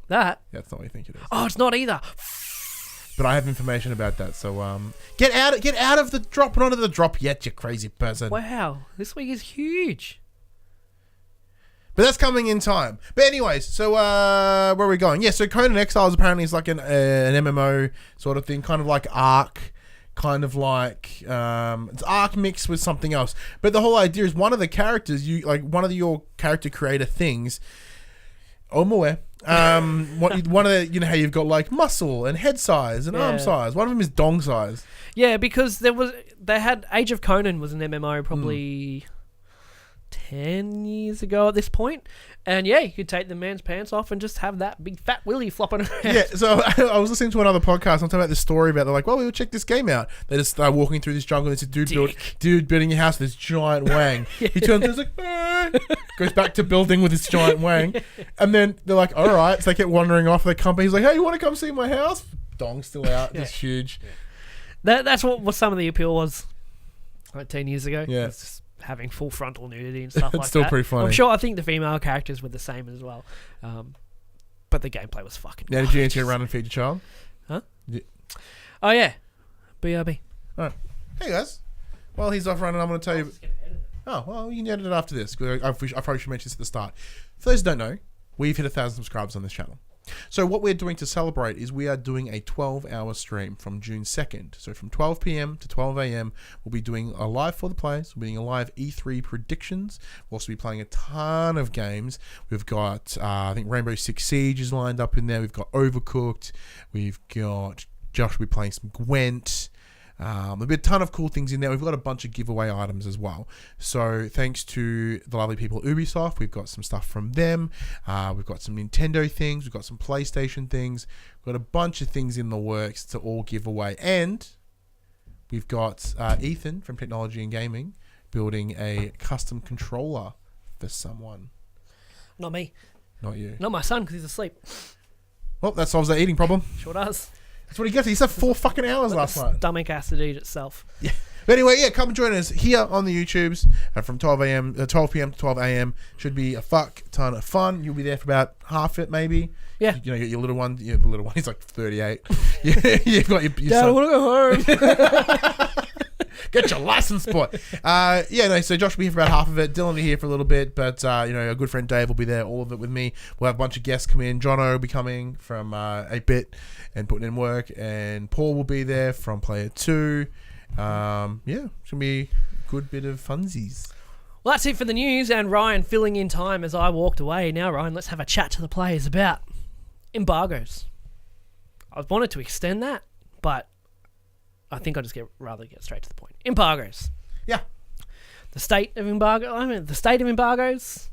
Speaker 2: that. That's not what you think it is.
Speaker 3: Oh, it's not either.
Speaker 2: But I have information about that, so get out of the drop and onto the drop yet, you crazy person.
Speaker 3: Wow, this week is huge.
Speaker 2: But that's coming in time. But anyways, so where are we going? Yeah, so Conan Exiles apparently is like an MMO sort of thing, kind of like Ark. Kind of like it's Ark mixed with something else, but the whole idea is one of the characters your character creator things. Oh, I'm aware. One of the, how you've got like muscle and head size and arm size. One of them is dong size.
Speaker 3: Yeah, because they had Age of Conan was an MMO probably 10 years ago at this point. And yeah, you could take the man's pants off and just have that big fat willy flopping around.
Speaker 2: Yeah, so I was listening to another podcast. I'm talking about this story about, they're like, well, we'll check this game out. They just start walking through this jungle. And there's a dude building your house with this giant wang. He turns and he's like, goes back to building with this giant wang. And then they're like, all right. So they kept wandering off their company. He's like, hey, you want to come see my house? Dong's still out. Just huge.
Speaker 3: That's what some of the appeal was like 10 years ago.
Speaker 2: Yeah.
Speaker 3: It's just having full frontal nudity and stuff like that.
Speaker 2: It's still pretty funny.
Speaker 3: I think the female characters were the same as well. But the gameplay was fucking
Speaker 2: Now, did you need to run and feed your child?
Speaker 3: Huh?
Speaker 2: Yeah.
Speaker 3: Oh, yeah. BRB.
Speaker 2: All right. Hey, guys. While he's off running, I'm going to tell you... Oh, well, you can edit it after this. I probably should mention this at the start. For those who don't know, we've hit 1,000 subscribers on this channel. So what we're doing to celebrate is we are doing a 12-hour stream from June 2nd. So from 12 p.m. to 12 a.m. we'll be doing a live for the players. We'll be doing a live E3 predictions. We'll also be playing a ton of games. We've got, I think Rainbow Six Siege is lined up in there. We've got Overcooked. We've got Josh will be playing some Gwent. There'll be a ton of cool things in there. We've got a bunch of giveaway items as well. So thanks to the lovely people at Ubisoft, we've got some stuff from them. We've got some Nintendo things. We've got some PlayStation things. We've got a bunch of things in the works to all give away. And we've got Ethan from Technology and Gaming building a custom controller for someone.
Speaker 3: Not me.
Speaker 2: Not you.
Speaker 3: Not my son, because he's asleep.
Speaker 2: Well, that solves that eating problem.
Speaker 3: Sure does.
Speaker 2: That's what he gets. He slept 4 fucking hours last night.
Speaker 3: Stomach acid eat itself.
Speaker 2: Yeah. But anyway, yeah, come and join us here on the YouTubes from 12 p.m. to 12 a.m. Should be a fuck ton of fun. You'll be there for about half it, maybe.
Speaker 3: Yeah.
Speaker 2: You know, your little one. Your little one. He's like 38. You've got your
Speaker 3: Dad, I want to go home.
Speaker 2: Get your license, boy. So Josh will be here for about half of it. Dylan will be here for a little bit, but our good friend Dave will be there, all of it with me. We'll have a bunch of guests come in. Jono will be coming from 8-Bit and putting in work, and Paul will be there from Player 2. It's going to be a good bit of funsies.
Speaker 3: Well, that's it for the news, and Ryan filling in time as I walked away. Now, Ryan, let's have a chat to the players about embargoes. I wanted to extend that, but I think I'll just rather get straight to the point. Embargoes.
Speaker 2: Yeah.
Speaker 3: The state of embargoes.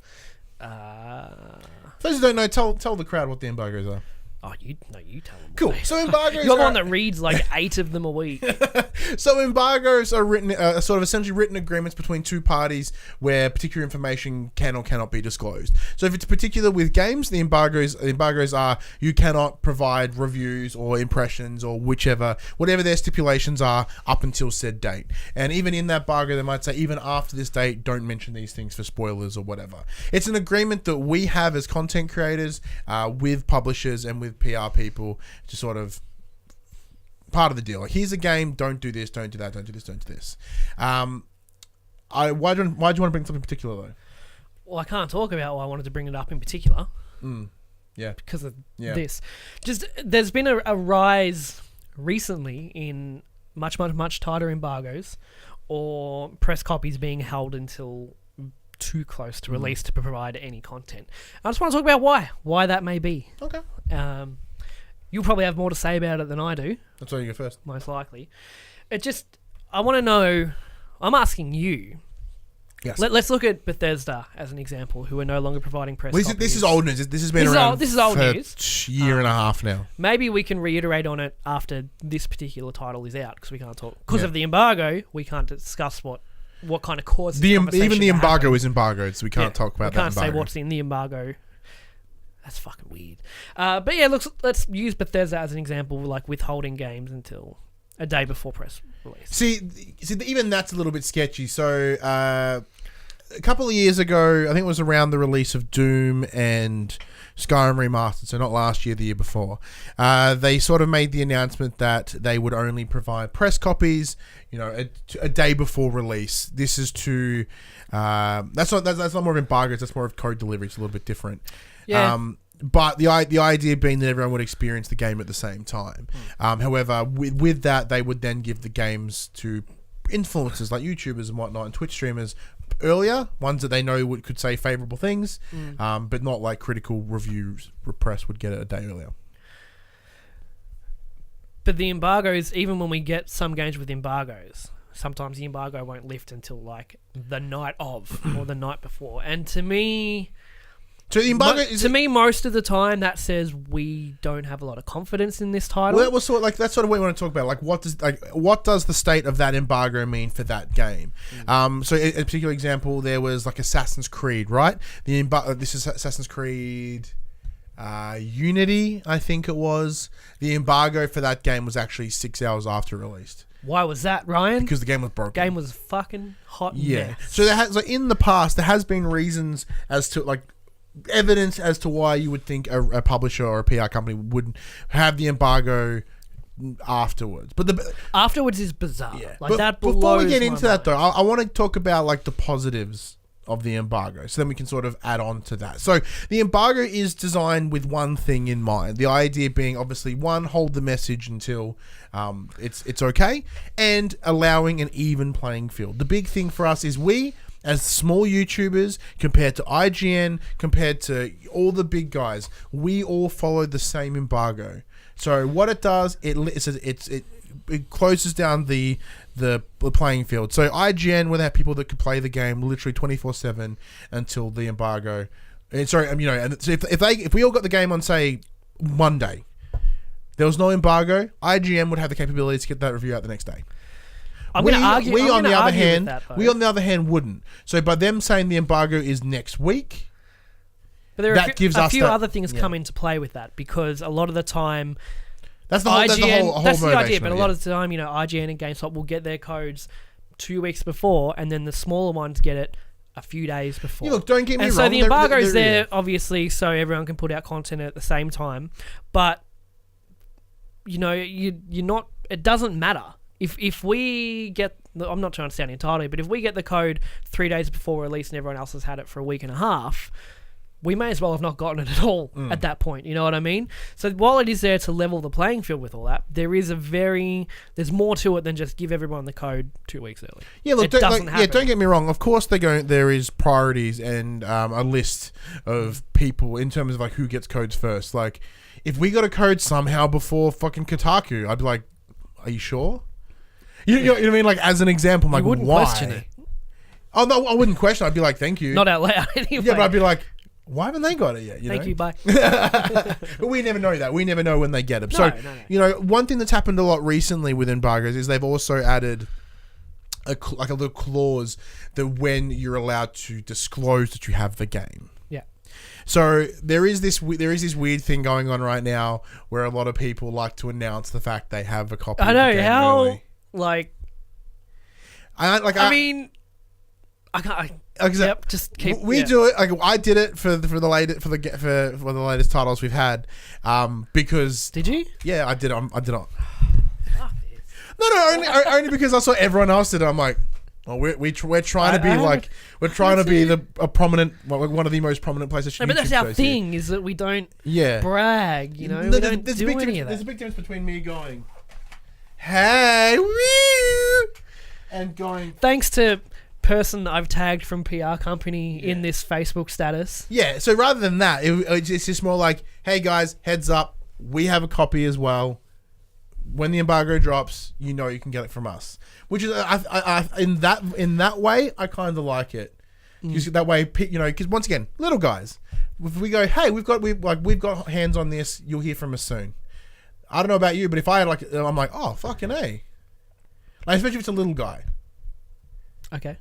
Speaker 2: For those who don't know, tell the crowd what the embargoes are.
Speaker 3: Oh, you tell them.
Speaker 2: Cool. So embargoes
Speaker 3: You're the one that reads like 8 of them a week.
Speaker 2: So embargoes are sort of essentially written agreements between two parties where particular information can or cannot be disclosed. So if it's particular with games, the embargoes are you cannot provide reviews or impressions or whatever their stipulations are up until said date. And even in that embargo, they might say even after this date, don't mention these things for spoilers or whatever. It's an agreement that we have as content creators with publishers and with PR people to sort of part of the deal. Like, here's a game, don't do this, don't do that, don't do this, don't do this. Why do you want to bring something particular though?
Speaker 3: Well, I can't talk about why I wanted to bring it up in particular.
Speaker 2: Yeah.
Speaker 3: Because of this. Just there's been a rise recently in much tighter embargoes or press copies being held until too close to release to provide any content. I just want to talk about why that may be.
Speaker 2: Okay.
Speaker 3: You'll probably have more to say about it than I do.
Speaker 2: That's why you go first.
Speaker 3: Most likely. I want to know, I'm asking you.
Speaker 2: Yes.
Speaker 3: Let's look at Bethesda as an example, who are no longer providing press copies.
Speaker 2: This is old news. This has been around
Speaker 3: this is old
Speaker 2: for
Speaker 3: news.
Speaker 2: A year and a half now.
Speaker 3: Maybe we can reiterate on it after this particular title is out, because we can't talk. Because of the embargo, we can't discuss what kind of caused
Speaker 2: even the embargo is embargoed, so we can't talk about that.
Speaker 3: We can't say what's in the embargo. That's fucking weird. But yeah, let's use Bethesda as an example, like withholding games until a day before press release.
Speaker 2: See, even that's a little bit sketchy. So a couple of years ago, I think it was around the release of Doom and Skyrim Remastered, so not last year, the year before, they sort of made the announcement that they would only provide press copies, a day before release. This is to that's not more of embargoes, that's more of code delivery. It's a little bit different.
Speaker 3: Yeah.
Speaker 2: But the idea being that everyone would experience the game at the same time. However, with that, they would then give the games to influencers like YouTubers and whatnot and Twitch streamers earlier, ones that they know could say favorable things, but not like critical reviews. Press would get it a day earlier.
Speaker 3: But the embargoes, even when we get some games with embargoes, sometimes the embargo won't lift until like the night of or the night before. And to me,
Speaker 2: so the embargo
Speaker 3: most of the time that says we don't have a lot of confidence in this title.
Speaker 2: Well, that was sort of like that's sort of what we want to talk about. Like, what does the state of that embargo mean for that game? So a particular example, there was like Assassin's Creed, right? This is Assassin's Creed Unity, I think it was. The embargo for that game was actually 6 hours after released.
Speaker 3: Why was that, Ryan?
Speaker 2: Because the game was broken.
Speaker 3: Game was fucking hot.
Speaker 2: Yeah.
Speaker 3: Mess.
Speaker 2: So in the past, there has been reasons as to like evidence as to why you would think a publisher or a PR company would have the embargo afterwards. But
Speaker 3: afterwards is bizarre. Yeah. Like,
Speaker 2: but
Speaker 3: that
Speaker 2: before we get into that,
Speaker 3: mind.
Speaker 2: though, I want to talk about like the positives of the embargo, so then we can sort of add on to that. So the embargo is designed with one thing in mind. The idea being, obviously, one, hold the message until it's okay, and allowing an even playing field. The big thing for us is we, as small YouTubers, compared to IGN, compared to all the big guys, we all follow the same embargo. So what it does, it closes down the playing field. So IGN would have people that could play the game literally 24/7 until the embargo. And so if we all got the game on, say, Monday, there was no embargo, IGN would have the capability to get that review out the next day. We on the other hand wouldn't. So by them saying the embargo is next week,
Speaker 3: but there are a few other things come into play with that, because a lot of the time
Speaker 2: that's the idea.
Speaker 3: But a lot of the time, IGN and GameStop will get their codes 2 weeks before, and then the smaller ones get it a few days before.
Speaker 2: Yeah, look, don't get me wrong.
Speaker 3: And so the embargo is there, obviously, so everyone can put out content at the same time. But you're not. It doesn't matter. If we get, I'm not trying to sound entitled, but if we get the code 3 days before release and everyone else has had it for a week and a half, we may as well have not gotten it at all at that point. You know what I mean? So while it is there to level the playing field with all that, there's more to it than just give everyone the code 2 weeks early.
Speaker 2: Yeah, look, don't get me wrong. Of course, there is priorities and a list of people in terms of like who gets codes first. Like, if we got a code somehow before fucking Kotaku, I'd be like, are you sure? You know what I mean? Like, as an example, I'm like,
Speaker 3: wouldn't
Speaker 2: why?
Speaker 3: question it.
Speaker 2: Oh, no, I wouldn't question it. I'd be like, thank you.
Speaker 3: Not out loud anyway.
Speaker 2: Yeah, but I'd be like, why haven't they got it yet?
Speaker 3: Thank you, bye.
Speaker 2: But we never know that. We never know when they get it. So,
Speaker 3: No.
Speaker 2: one thing that's happened a lot recently with embargoes is they've also added a little clause that when you're allowed to disclose that you have the game.
Speaker 3: Yeah.
Speaker 2: So there is this weird thing going on right now where a lot of people like to announce the fact they have a copy.
Speaker 3: I
Speaker 2: of
Speaker 3: know
Speaker 2: the game
Speaker 3: how,
Speaker 2: early.
Speaker 3: like.
Speaker 2: I
Speaker 3: mean, I can't. Yep, just keep.
Speaker 2: We do it. Like, I did it for the latest titles we've had, because.
Speaker 3: Did you?
Speaker 2: Yeah, I did it. I did it. No, only because I saw everyone else did it. I'm like, well, we're trying to be a prominent, one of the most prominent PlayStation.
Speaker 3: No, but that's
Speaker 2: YouTube
Speaker 3: our
Speaker 2: shows
Speaker 3: thing,
Speaker 2: here.
Speaker 3: is that we don't
Speaker 2: Yeah.
Speaker 3: brag. You know, we don't do any of
Speaker 2: There's a
Speaker 3: that.
Speaker 2: big difference between me going, hey, woo, and going.
Speaker 3: Thanks to person that I've tagged from PR company in this Facebook status.
Speaker 2: Yeah. So rather than that, it's just more like, hey guys, heads up, we have a copy as well. When the embargo drops, you know you can get it from us. Which is, in that way, I kind of like it. Because that way, because once again, little guys, if we go, hey, we've got hands on this, you'll hear from us soon. I don't know about you, but if I had I'm like, oh fucking A. Like, especially if it's a little guy.
Speaker 3: Okay.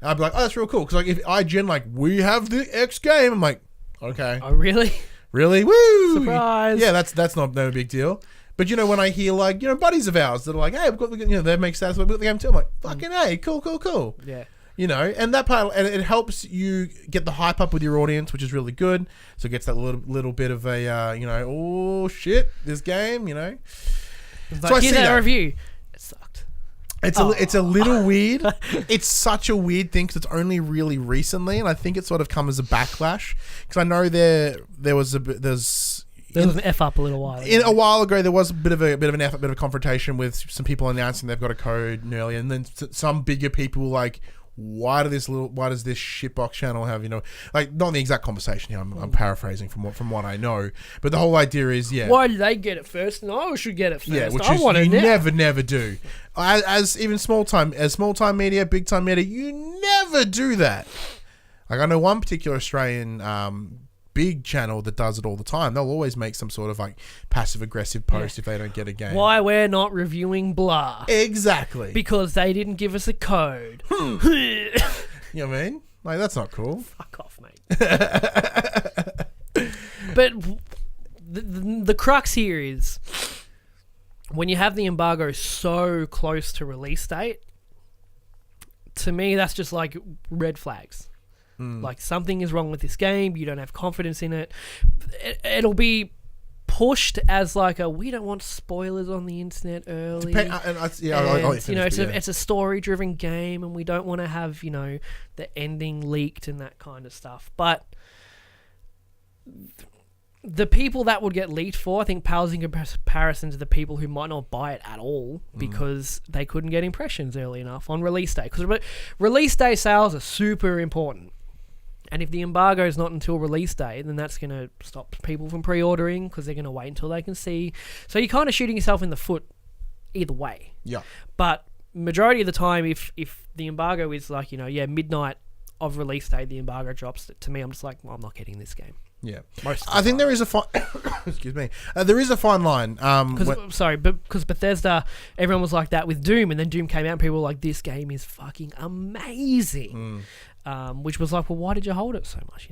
Speaker 2: And I'd be like, oh, that's real cool. Because if IGN we have the X game, I'm like, okay.
Speaker 3: Oh, really?
Speaker 2: Really? Woo!
Speaker 3: Surprise.
Speaker 2: Yeah, that's not no big deal. But when I hear buddies of ours that are like, hey, we've got they make stats, we've got the game too. I'm like, fucking hey, cool.
Speaker 3: Yeah.
Speaker 2: And that part, and it helps you get the hype up with your audience, which is really good. So it gets that little bit of a, oh shit, this game,
Speaker 3: Like,
Speaker 2: so I see
Speaker 3: here's our
Speaker 2: that.
Speaker 3: review. It sucked.
Speaker 2: It's a little weird. It's such a weird thing because it's only really recently, and I think it sort of come as a backlash because I know there was an
Speaker 3: F up a little while ago.
Speaker 2: A while ago, there was a bit of an effort, bit of a confrontation with some people announcing they've got a code early, and then some bigger people were like, why does this shitbox channel have, not the exact conversation here, I'm paraphrasing from what I know, but the whole idea is,
Speaker 3: why did they get it first and I should get it first?
Speaker 2: Yeah, which
Speaker 3: I want it now.
Speaker 2: never do. As even small time media, big time media, you never do that. Like, I know one particular Australian big channel that does it all the time. They'll always make some sort of passive aggressive post if they don't get a game.
Speaker 3: Why we're not reviewing blah?
Speaker 2: Exactly.
Speaker 3: Because they didn't give us a code.
Speaker 2: You know what I mean? Like, that's not cool.
Speaker 3: Fuck off, mate. But the crux here is when you have the embargo so close to release date, to me that's just like red flags. Like, something is wrong with this game. You don't have confidence in it. It'll be pushed as we don't want spoilers on the internet early. It's a story-driven game, and we don't want to have the ending leaked and that kind of stuff. But the people that would get leaked for, I think, pales in comparison to the people who might not buy it at all because they couldn't get impressions early enough on release day. Because release day sales are super important. And if the embargo is not until release day, then that's going to stop people from pre-ordering because they're going to wait until they can see. So you're kind of shooting yourself in the foot either way.
Speaker 2: Yeah. But
Speaker 3: majority of the time, if the embargo is midnight of release day, the embargo drops, to me, I'm just like, well, I'm not getting this game.
Speaker 2: Yeah. I think there is a fine... excuse me. There is a fine line.
Speaker 3: Because Bethesda, everyone was like that with Doom, and then Doom came out and people were like, this game is fucking amazing. Which was like, well, why did you hold it so much,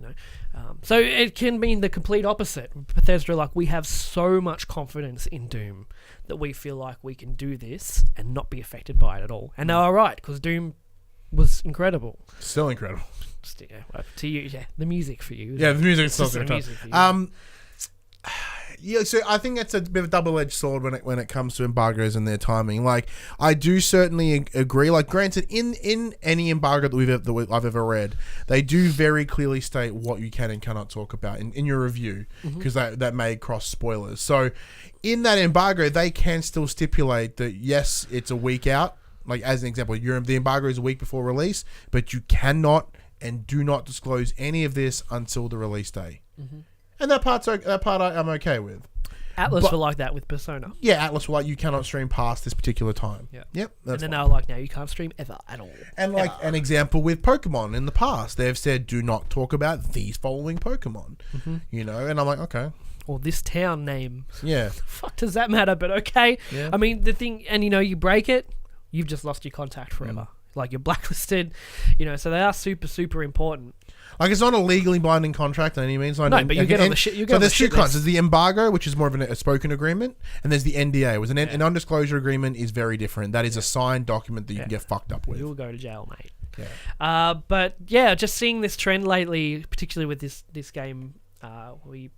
Speaker 3: So it can mean the complete opposite. Bethesda we have so much confidence in Doom that we feel like we can do this and not be affected by it at all. And they are right, because Doom was incredible.
Speaker 2: Still incredible.
Speaker 3: To you, the music for you.
Speaker 2: Yeah, the music is still
Speaker 3: incredible.
Speaker 2: Yeah, so I think that's a bit of a double-edged sword when it comes to embargoes and their timing. Like, I do certainly agree. Like, granted, in any embargo that I've ever read, they do very clearly state what you can and cannot talk about in your review, because that may cross spoilers. So, in that embargo, they can still stipulate that yes, it's a week out. Like, as an example, the embargo is a week before release, but you cannot and do not disclose any of this until the release day. And that part I'm okay with.
Speaker 3: Atlas
Speaker 2: But-
Speaker 3: were like that with Persona.
Speaker 2: Yeah, Atlas were like, you cannot stream past this particular time.
Speaker 3: Yeah.
Speaker 2: Yep.
Speaker 3: And
Speaker 2: That's
Speaker 3: then
Speaker 2: fine.
Speaker 3: they were like, now you can't stream ever at all.
Speaker 2: And like
Speaker 3: Ever.
Speaker 2: an example with Pokemon in the past, they've said, do not talk about these following Pokemon. You know, and I'm like, okay.
Speaker 3: Or this town name.
Speaker 2: Yeah.
Speaker 3: Fuck does that matter? But okay.
Speaker 2: Yeah.
Speaker 3: I mean, the thing, and you break it, you've just lost your contact forever. Like, you're blacklisted, so they are super, super important.
Speaker 2: Like, it's not a legally binding contract by any means.
Speaker 3: No, but you get on the shit. You get
Speaker 2: So
Speaker 3: on the
Speaker 2: there's two
Speaker 3: shit
Speaker 2: kinds.
Speaker 3: list.
Speaker 2: There's the embargo, which is more of a spoken agreement, and there's the NDA, which is an non-disclosure agreement is very different. That is a signed document that you can get fucked up with.
Speaker 3: You'll go to jail, mate.
Speaker 2: Yeah.
Speaker 3: But yeah, just seeing this trend lately, particularly with this game, we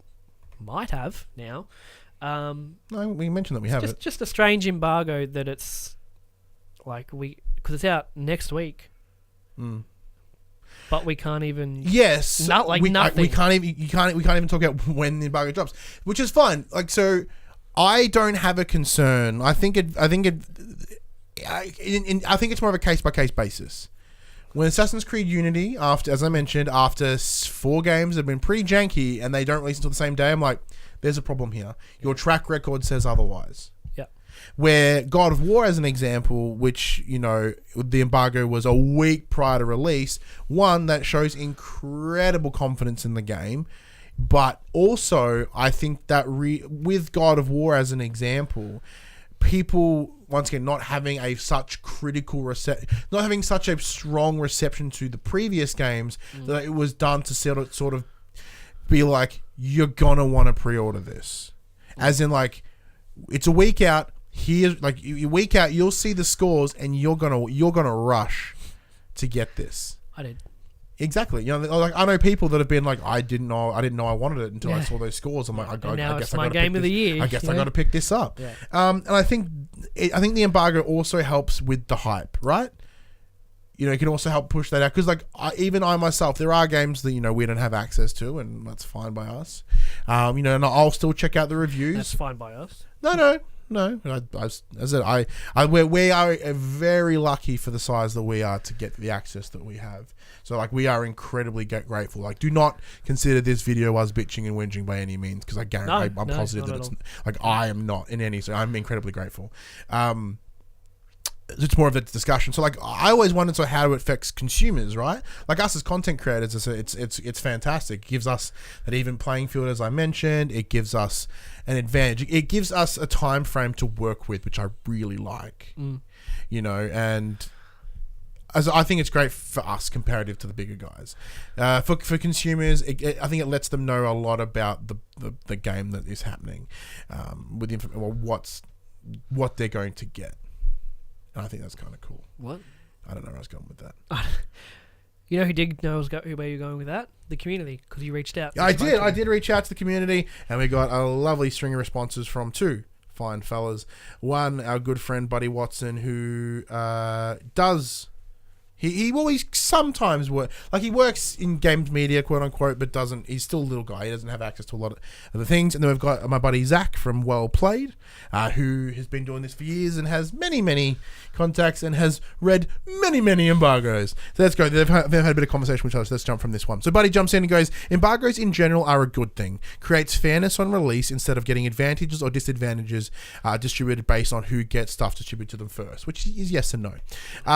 Speaker 3: might have now.
Speaker 2: No, we mentioned that we have it.
Speaker 3: Just a strange embargo that it's like because it's out next week. But we can't even.
Speaker 2: Yes,
Speaker 3: nothing.
Speaker 2: We can't even talk about when the embargo drops, which is fine. Like, so, I don't have a concern. I think it's more of a case by case basis. When Assassin's Creed Unity, as I mentioned, after 4 games have been pretty janky and they don't release until the same day, I'm like, there's a problem here. Your track record says otherwise. Where God of War, as an example, which, the embargo was a week prior to release, one that shows incredible confidence in the game, but also I think that with God of War as an example, people, once again, not having such a strong reception to the previous games, that it was done to sort of be like, you're gonna want to pre-order this, as in, like, it's a week out. Here's, like, a week out, you'll see the scores and you're gonna rush to get this.
Speaker 3: I did.
Speaker 2: Exactly. Like, I know people that have been like, I didn't know I wanted it until I saw those scores. I'm like, I guess I got to pick this. I guess I got to pick this up.
Speaker 3: Yeah.
Speaker 2: And I think the embargo also helps with the hype, right? It can also help push that out, because, like, even I myself, there are games that we don't have access to, and that's fine by us. And I'll still check out the reviews.
Speaker 3: That's fine by us.
Speaker 2: No. As I said, we are very lucky for the size that we are to get the access that we have. So, like, we are incredibly grateful. Like, do not consider this video us bitching and whinging by any means, because I guarantee I'm positive that it's like, I am not in any. So I'm incredibly grateful. It's more of a discussion. So, like, I always wondered, so how it affects consumers, right? Like, us as content creators, it's fantastic. It gives us that even playing field, as I mentioned. It gives us an advantage. It gives us a time frame to work with, which I really like. And as I think it's great for us comparative to the bigger guys. For consumers, I think it lets them know a lot about the game that is happening, with what they're going to get. And I think that's kind of cool.
Speaker 3: What?
Speaker 2: I don't know where I was going with that.
Speaker 3: Who did know where you're going with that? The community, because you reached out.
Speaker 2: I did reach out to the community, and we got a lovely string of responses from 2 fine fellas. One, our good friend Buddy Watson, who does... He sometimes work, like, he works in games media, quote unquote, but doesn't. He's still a little guy. He doesn't have access to a lot of the things. And then we've got my buddy Zach from Well Played, who has been doing this for years and has many contacts and has read many embargoes. So let's go. They've had a bit of conversation with us. Let's jump from this one. So Buddy jumps in and goes, embargoes in general are a good thing. Creates fairness on release instead of getting advantages or disadvantages distributed based on who gets stuff distributed to them first, which is yes and no.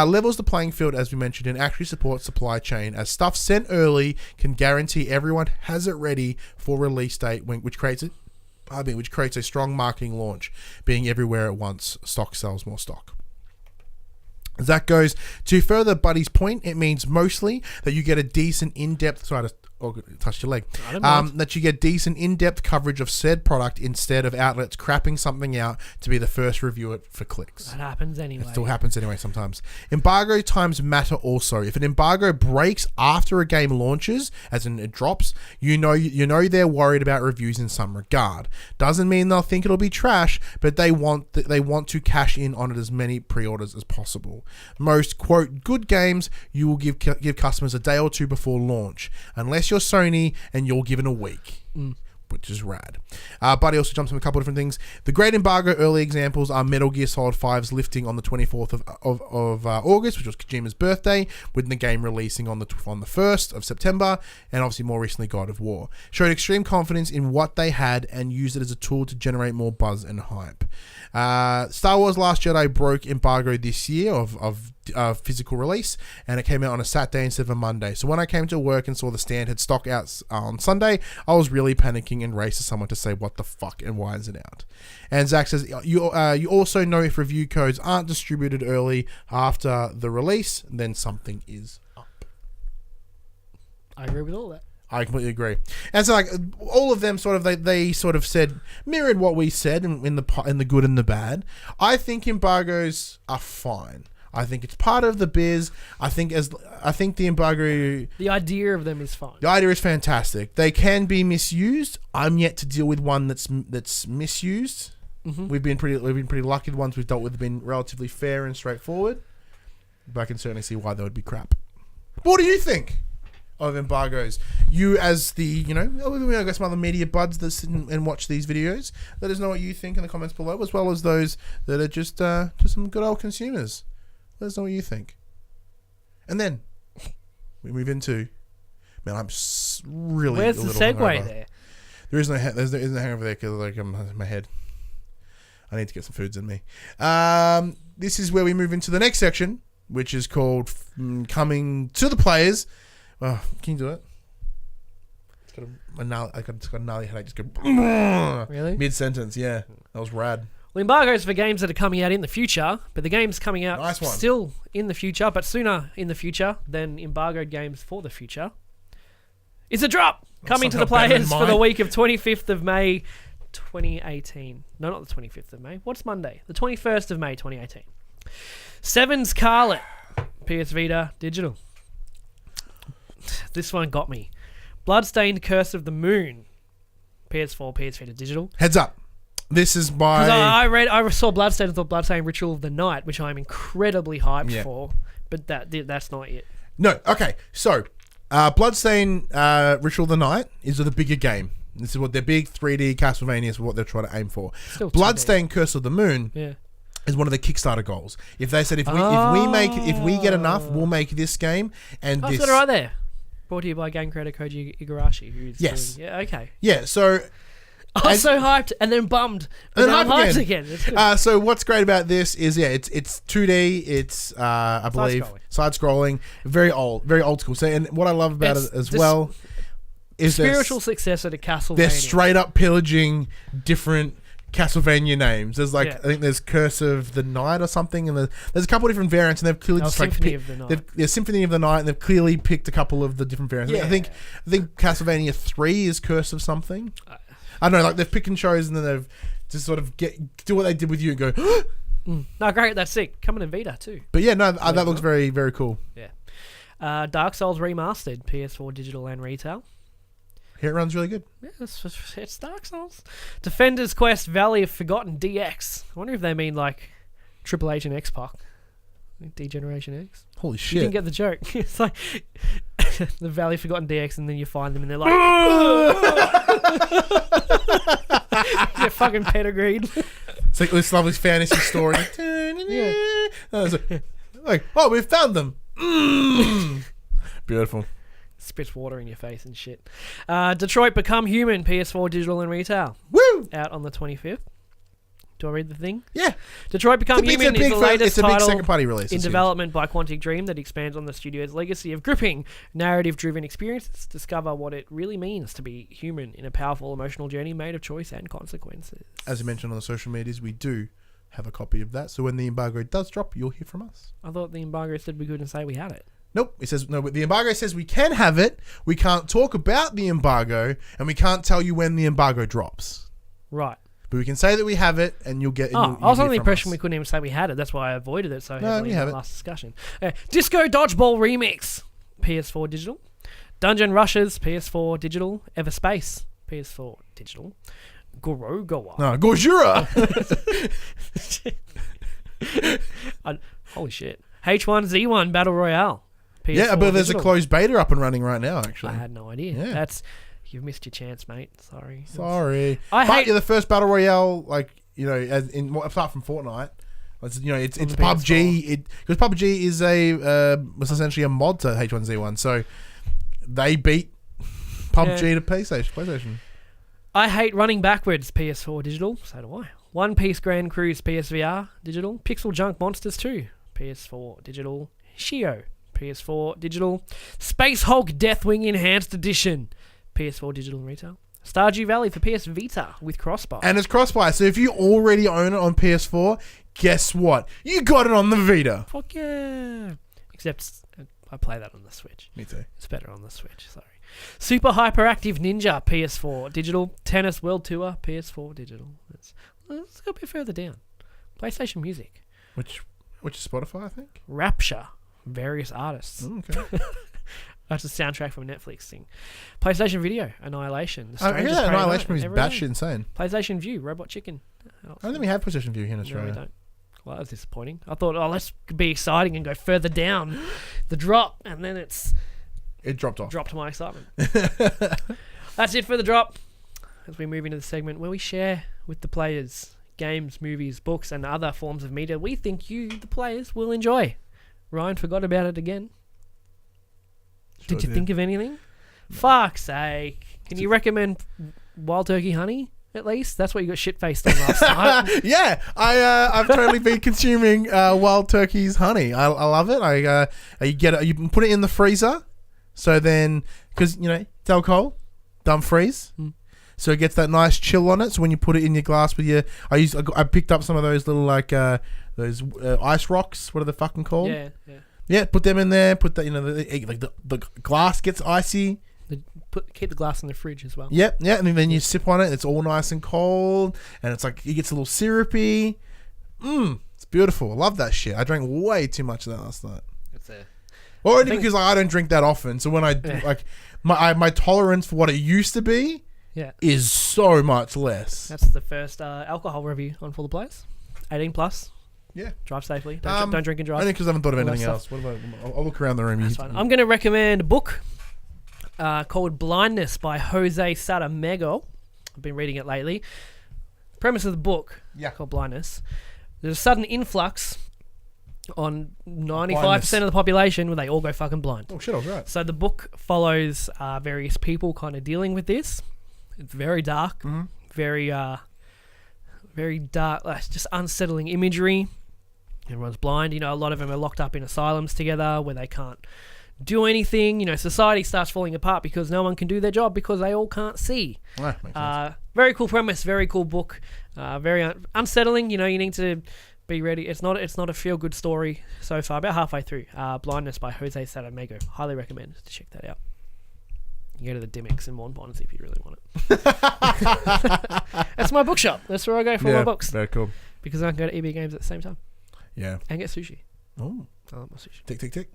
Speaker 2: Levels the playing field, as we mentioned, and actually supports supply chain, as stuff sent early can guarantee everyone has it ready for release date, which creates a strong marketing launch. Being everywhere at once, stock sells more stock. Zach goes, to further Buddy's point, it means mostly that you get a decent in-depth... Sorry, touched your leg. That you get decent in-depth coverage of said product instead of outlets crapping something out to be the first reviewer for clicks.
Speaker 3: That happens anyway.
Speaker 2: It still happens anyway sometimes. Embargo times matter also. If an embargo breaks after a game launches, as in it drops, you know they're worried about reviews in some regard. Doesn't mean they'll think it'll be trash, but they want to cash in on it as many pre-orders as possible. Most, quote, good games you will give customers a day or two before launch, unless you're Sony and you're given a week. which is rad. But he also jumps on a couple of different things. The great embargo early examples are Metal Gear Solid 5's lifting on the 24th of August, which was Kojima's birthday, with the game releasing on the 1st of September, and obviously more recently God of War. Showed extreme confidence in what they had and used it as a tool to generate more buzz and hype. Star Wars Last Jedi broke embargo this year of physical release, and it came out on a Saturday instead of a Monday. So when I came to work and saw the stand had stock out on Sunday, I was really panicking and raced to someone to say what the fuck and why is it out. And Zach says you also know if review codes aren't distributed early after the release, then something is up.
Speaker 3: I agree with all that.
Speaker 2: I completely agree. And so, like, all of them sort of they sort of said mirrored what we said in the good and the bad. I think embargoes are fine. I think it's part of the biz. I think the embargo,
Speaker 3: the idea of them is fine.
Speaker 2: The idea is fantastic. They can be misused. I'm yet to deal with one that's misused. Mm-hmm. We've been pretty lucky. The ones we've dealt with have been relatively fair and straightforward. But I can certainly see why they would be crap. What do you think of embargoes? You as the, I got some other media buds that sit and watch these videos. Let us know what you think in the comments below, as well as those that are just some good old consumers. Let us know what you think. And then we move into, man, I'm really.
Speaker 3: Where's the segue
Speaker 2: hungover.
Speaker 3: there?
Speaker 2: There isn't a hangover there because my head. I need to get some foods in me. This is where we move into the next section, which is called coming to the players. Oh, can you do it? It's got a gnarly headache. Just go
Speaker 3: really
Speaker 2: mid sentence. Yeah, that was rad.
Speaker 3: Well, embargoes for games that are coming out in the future, but the game's coming out still in the future, but sooner in the future than embargoed games for the future. It's a drop coming to the players for the week of 25th of May 2018. No, not the 25th of May. What's Monday? The 21st of May 2018. Seven Scarlet, PS Vita Digital. This one got me. Bloodstained Curse of the Moon, PS4, PS Vita Digital.
Speaker 2: Heads up. This is by...
Speaker 3: I saw Bloodstained and thought Bloodstained Ritual of the Night, which I'm incredibly hyped for, but that's not it.
Speaker 2: No, okay. So, Bloodstained Ritual of the Night is the bigger game. This is what their big 3D Castlevania is what they're trying to aim for. Bloodstained Curse of the Moon is one of the Kickstarter goals. If they said if we get enough, we'll make this game. And
Speaker 3: I've got it right there. Brought to you by game creator Koji Igarashi. Who's doing, okay.
Speaker 2: Yeah, so...
Speaker 3: I was so hyped and then bummed. And now I'm hyped again.
Speaker 2: So what's great about this is, it's 2D. It's, I believe, side-scrolling. Very old school. So, and what I love about it as well is
Speaker 3: spiritual successor to Castlevania.
Speaker 2: They're straight up pillaging different Castlevania names. There's I think there's Curse of the Night or something, and there's a couple of different variants, and they've clearly just
Speaker 3: Symphony of the Night.
Speaker 2: There's Symphony of the Night, and they've clearly picked a couple of the different variants. Yeah. I think Castlevania 3 is Curse of something. I don't know, they've picked and chosen, and then they've just sort of do what they did with you and go,
Speaker 3: No, great, that's sick. Coming in Vita too.
Speaker 2: But yeah, no, that looks very, very cool.
Speaker 3: Yeah. Dark Souls Remastered, PS4 digital and retail.
Speaker 2: Here it runs really good.
Speaker 3: Yeah, it's Dark Souls. Defender's Quest Valley of Forgotten DX. I wonder if they mean like Triple H and X-Pac. D-Generation X.
Speaker 2: Holy shit.
Speaker 3: You didn't get the joke. It's like the Valley of Forgotten DX, and then you find them and they're like... They're fucking pedigreed.
Speaker 2: It's like this lovely fantasy story. Like, oh, we've found them. Beautiful.
Speaker 3: Spits water in your face and shit. Detroit Become Human, PS4 digital and retail.
Speaker 2: Woo!
Speaker 3: Out on the 25th. Do I read the thing?
Speaker 2: Yeah.
Speaker 3: Detroit Become Human is the latest title
Speaker 2: second-party release,
Speaker 3: in development by Quantic Dream that expands on the studio's legacy of gripping, narrative-driven experiences. Discover what it really means to be human in a powerful emotional journey made of choice and consequences.
Speaker 2: As I mentioned on the social medias, we do have a copy of that. So when the embargo does drop, you'll hear from us.
Speaker 3: I thought the embargo said we couldn't say we had it.
Speaker 2: Nope. It says no. But the embargo says we can have it. We can't talk about the embargo, and we can't tell you when the embargo drops.
Speaker 3: Right.
Speaker 2: But we can say that we have it, and you'll get.
Speaker 3: I was under the impression we couldn't even say we had it. That's why I avoided it so heavily in the last discussion. Disco Dodgeball Remix, PS4 digital. Dungeon Rushes, PS4 digital. Everspace, PS4 digital. Gorogoa.
Speaker 2: No, Gojira.
Speaker 3: Holy shit. H1Z1 Battle Royale. PS4
Speaker 2: yeah, but there's
Speaker 3: digital.
Speaker 2: a closed beta up and running right now, actually.
Speaker 3: I had no idea.
Speaker 2: Yeah.
Speaker 3: That's You've missed your chance, mate. Sorry.
Speaker 2: But you're the first battle royale, like, as in apart from Fortnite. It's PUBG. Because PUBG is was essentially a mod to H1Z1, so they beat PUBG to PlayStation.
Speaker 3: I hate running backwards. PS4 digital. So do I. One Piece Grand Cruise PSVR digital. Pixel Junk Monsters 2 PS4 digital. Shio PS4 digital. Space Hulk Deathwing Enhanced Edition PS4 digital and retail. Stardew Valley for PS Vita with crossbuy.
Speaker 2: And it's crossbuy. So if you already own it on PS4, guess what? You got it on the Vita.
Speaker 3: Fuck yeah. Except I play that on the Switch.
Speaker 2: Me too.
Speaker 3: It's better on the Switch, sorry. Super Hyperactive Ninja PS4 digital. Tennis World Tour PS4 digital. Let's go a bit further down. PlayStation Music.
Speaker 2: Which is Spotify, I think?
Speaker 3: Rapture. Various artists.
Speaker 2: Okay.
Speaker 3: That's a soundtrack from a Netflix thing. PlayStation Video, Annihilation.
Speaker 2: Annihilation is batshit insane.
Speaker 3: PlayStation View, Robot Chicken.
Speaker 2: I don't think we have PlayStation View here in Australia.
Speaker 3: No, we don't. Well, that was disappointing. I thought, let's be exciting and go further down the drop, and then
Speaker 2: it dropped off.
Speaker 3: Dropped my excitement. That's it for the drop. As we move into the segment where we share with the players games, movies, books, and other forms of media we think you, the players, will enjoy. Ryan forgot about it again. Did you think of anything? No. Fuck's sake. Can you recommend Wild Turkey Honey, at least? That's what you got shit-faced on last night.
Speaker 2: Yeah, I've totally been consuming Wild Turkey's honey. I love it. You put it in the freezer, so then, because, it's alcohol, dumb freeze. So it gets that nice chill on it. So when you put it in your glass with your... I picked up some of those little, those ice rocks. What are they fucking called?
Speaker 3: Yeah.
Speaker 2: Yeah, put them in there. Put that, the glass gets icy.
Speaker 3: Keep the glass in the fridge as well.
Speaker 2: Yep, yeah, and then you sip on it. It's all nice and cold, and it's like it gets a little syrupy. It's beautiful. I love that shit. I drank way too much of that last night. Already because I don't drink that often. So when my tolerance for what it used to be, is so much less.
Speaker 3: That's the first alcohol review on For the Players. 18 plus.
Speaker 2: Yeah.
Speaker 3: Drive safely. Don't drink and drive.
Speaker 2: Only because I haven't thought of anything else. What about? I'll look around the room.
Speaker 3: That's fine. I'm going to recommend a book called Blindness by Jose Saramago. I've been reading it lately. Premise of the book, called Blindness. There's a sudden influx on 95% of the population where they all go fucking blind.
Speaker 2: Oh shit, I was right.
Speaker 3: So the book follows various people kind of dealing with this. It's very dark, very dark, just unsettling imagery. Everyone's blind. A lot of them are locked up in asylums together where they can't do anything. Society starts falling apart because no one can do their job because they all can't see.
Speaker 2: Makes sense.
Speaker 3: Very cool premise, very cool book. Very unsettling. You need to be ready. It's not a feel-good story so far. About halfway through. Blindness by Jose Saramago. Highly recommend to check that out. You go to the Dimmicks in Wanbons if you really want it. That's my bookshop. That's where I go for my books.
Speaker 2: Very cool.
Speaker 3: Because I can go to EB Games at the same time.
Speaker 2: Yeah.
Speaker 3: And get sushi.
Speaker 2: Oh.
Speaker 3: I love my sushi.
Speaker 2: Tick, tick, tick.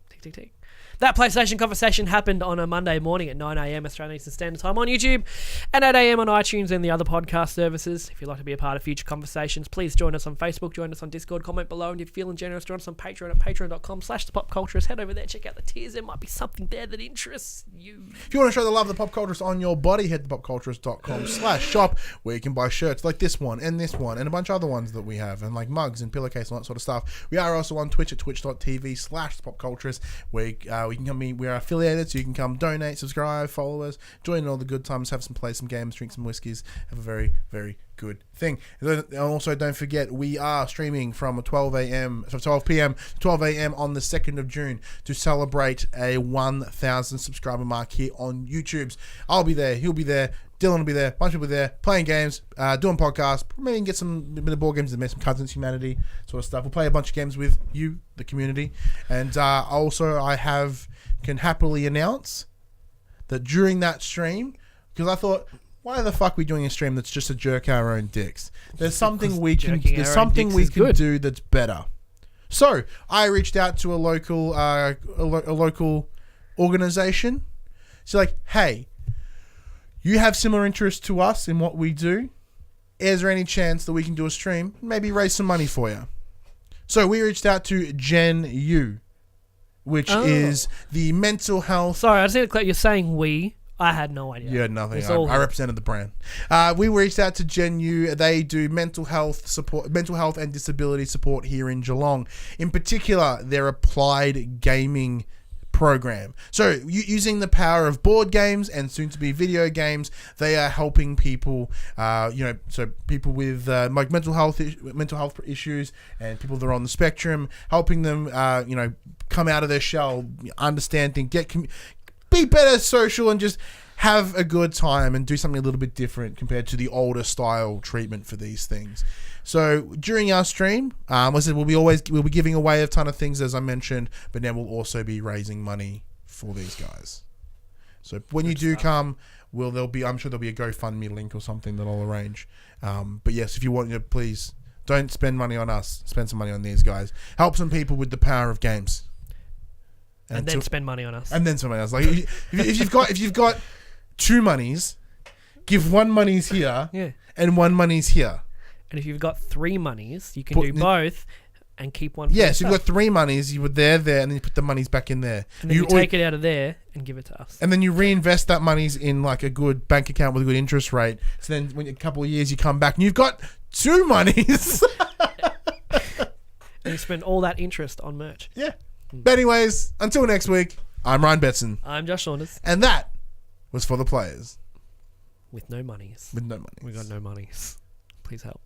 Speaker 3: Tick, tick, tick. That PlayStation conversation happened on a Monday morning at 9 a.m. Australian Eastern Standard Time on YouTube and 8 a.m. on iTunes and the other podcast services. If you'd like to be a part of future conversations, please join us on Facebook, join us on Discord, comment below, and if you're feeling generous, join us on Patreon at patreon.com/thepopculturist. Head over there, check out the tiers. There might be something there that interests you.
Speaker 2: If you want to show the love of the pop culturist on your body, head to popculturist.com/shop where you can buy shirts like this one and a bunch of other ones that we have, and like mugs and pillowcase and all that sort of stuff. We are also on Twitch at twitch.tv/thepopculturist where we are affiliated, so you can come donate, subscribe, follow us, join in all the good times, play some games, drink some whiskeys, have a very, very good thing. And also, don't forget, we are streaming from 12 p.m. to 12 a.m. on the 2nd of June to celebrate a 1,000 subscriber mark here on YouTube. I'll be there, he'll be there, Dylan will be there, a bunch of people there, playing games, doing podcasts, maybe get some bit of board games and some Cards Against Humanity sort of stuff. We'll play a bunch of games with you, the community. And also, can happily announce that during that stream, because I thought, why the fuck are we doing a stream that's just to jerk our own dicks? There's something we can do that's better. So I reached out to a local organization. So like, hey, you have similar interests to us in what we do. Is there any chance that we can do a stream, maybe raise some money for you? So we reached out to Gen U, which is the mental health.
Speaker 3: Sorry, I just need to clarify. You're saying we. I had no idea.
Speaker 2: You had nothing.
Speaker 3: It's
Speaker 2: I
Speaker 3: all-
Speaker 2: represented the brand. We reached out to Gen U. They do mental health support, mental health and disability support here in Geelong. In particular, their applied gaming program. So using the power of board games and soon to be video games, they are helping people, so people with like mental health issues and people that are on the spectrum, helping them, come out of their shell, understand things, be better social and just have a good time and do something a little bit different compared to the older style treatment for these things. So during our stream, I said we'll be giving away a ton of things as I mentioned, but then we'll also be raising money for these guys. So when you do come, I'm sure there'll be a GoFundMe link or something that I'll arrange. But yes, if you want to, please don't spend money on us. Spend some money on these guys. Help some people with the power of games.
Speaker 3: And then spend money on us.
Speaker 2: And then something else. Like if you've got two monies, give one money's here, and one money's here.
Speaker 3: And if you've got three monies, you can do both and keep one.
Speaker 2: Yeah, so you've got three monies. You would there, and then you put the monies back in there.
Speaker 3: And then you take it out of there and give it to us.
Speaker 2: And then you reinvest that monies in like a good bank account with a good interest rate. So then, when a couple of years you come back and you've got two monies.
Speaker 3: And you spend all that interest on merch.
Speaker 2: Yeah. But anyways, until next week, I'm Ryan Betson.
Speaker 3: I'm Josh Saunders.
Speaker 2: And that was for the players.
Speaker 3: With no monies.
Speaker 2: With no monies.
Speaker 3: We got no monies. Please help.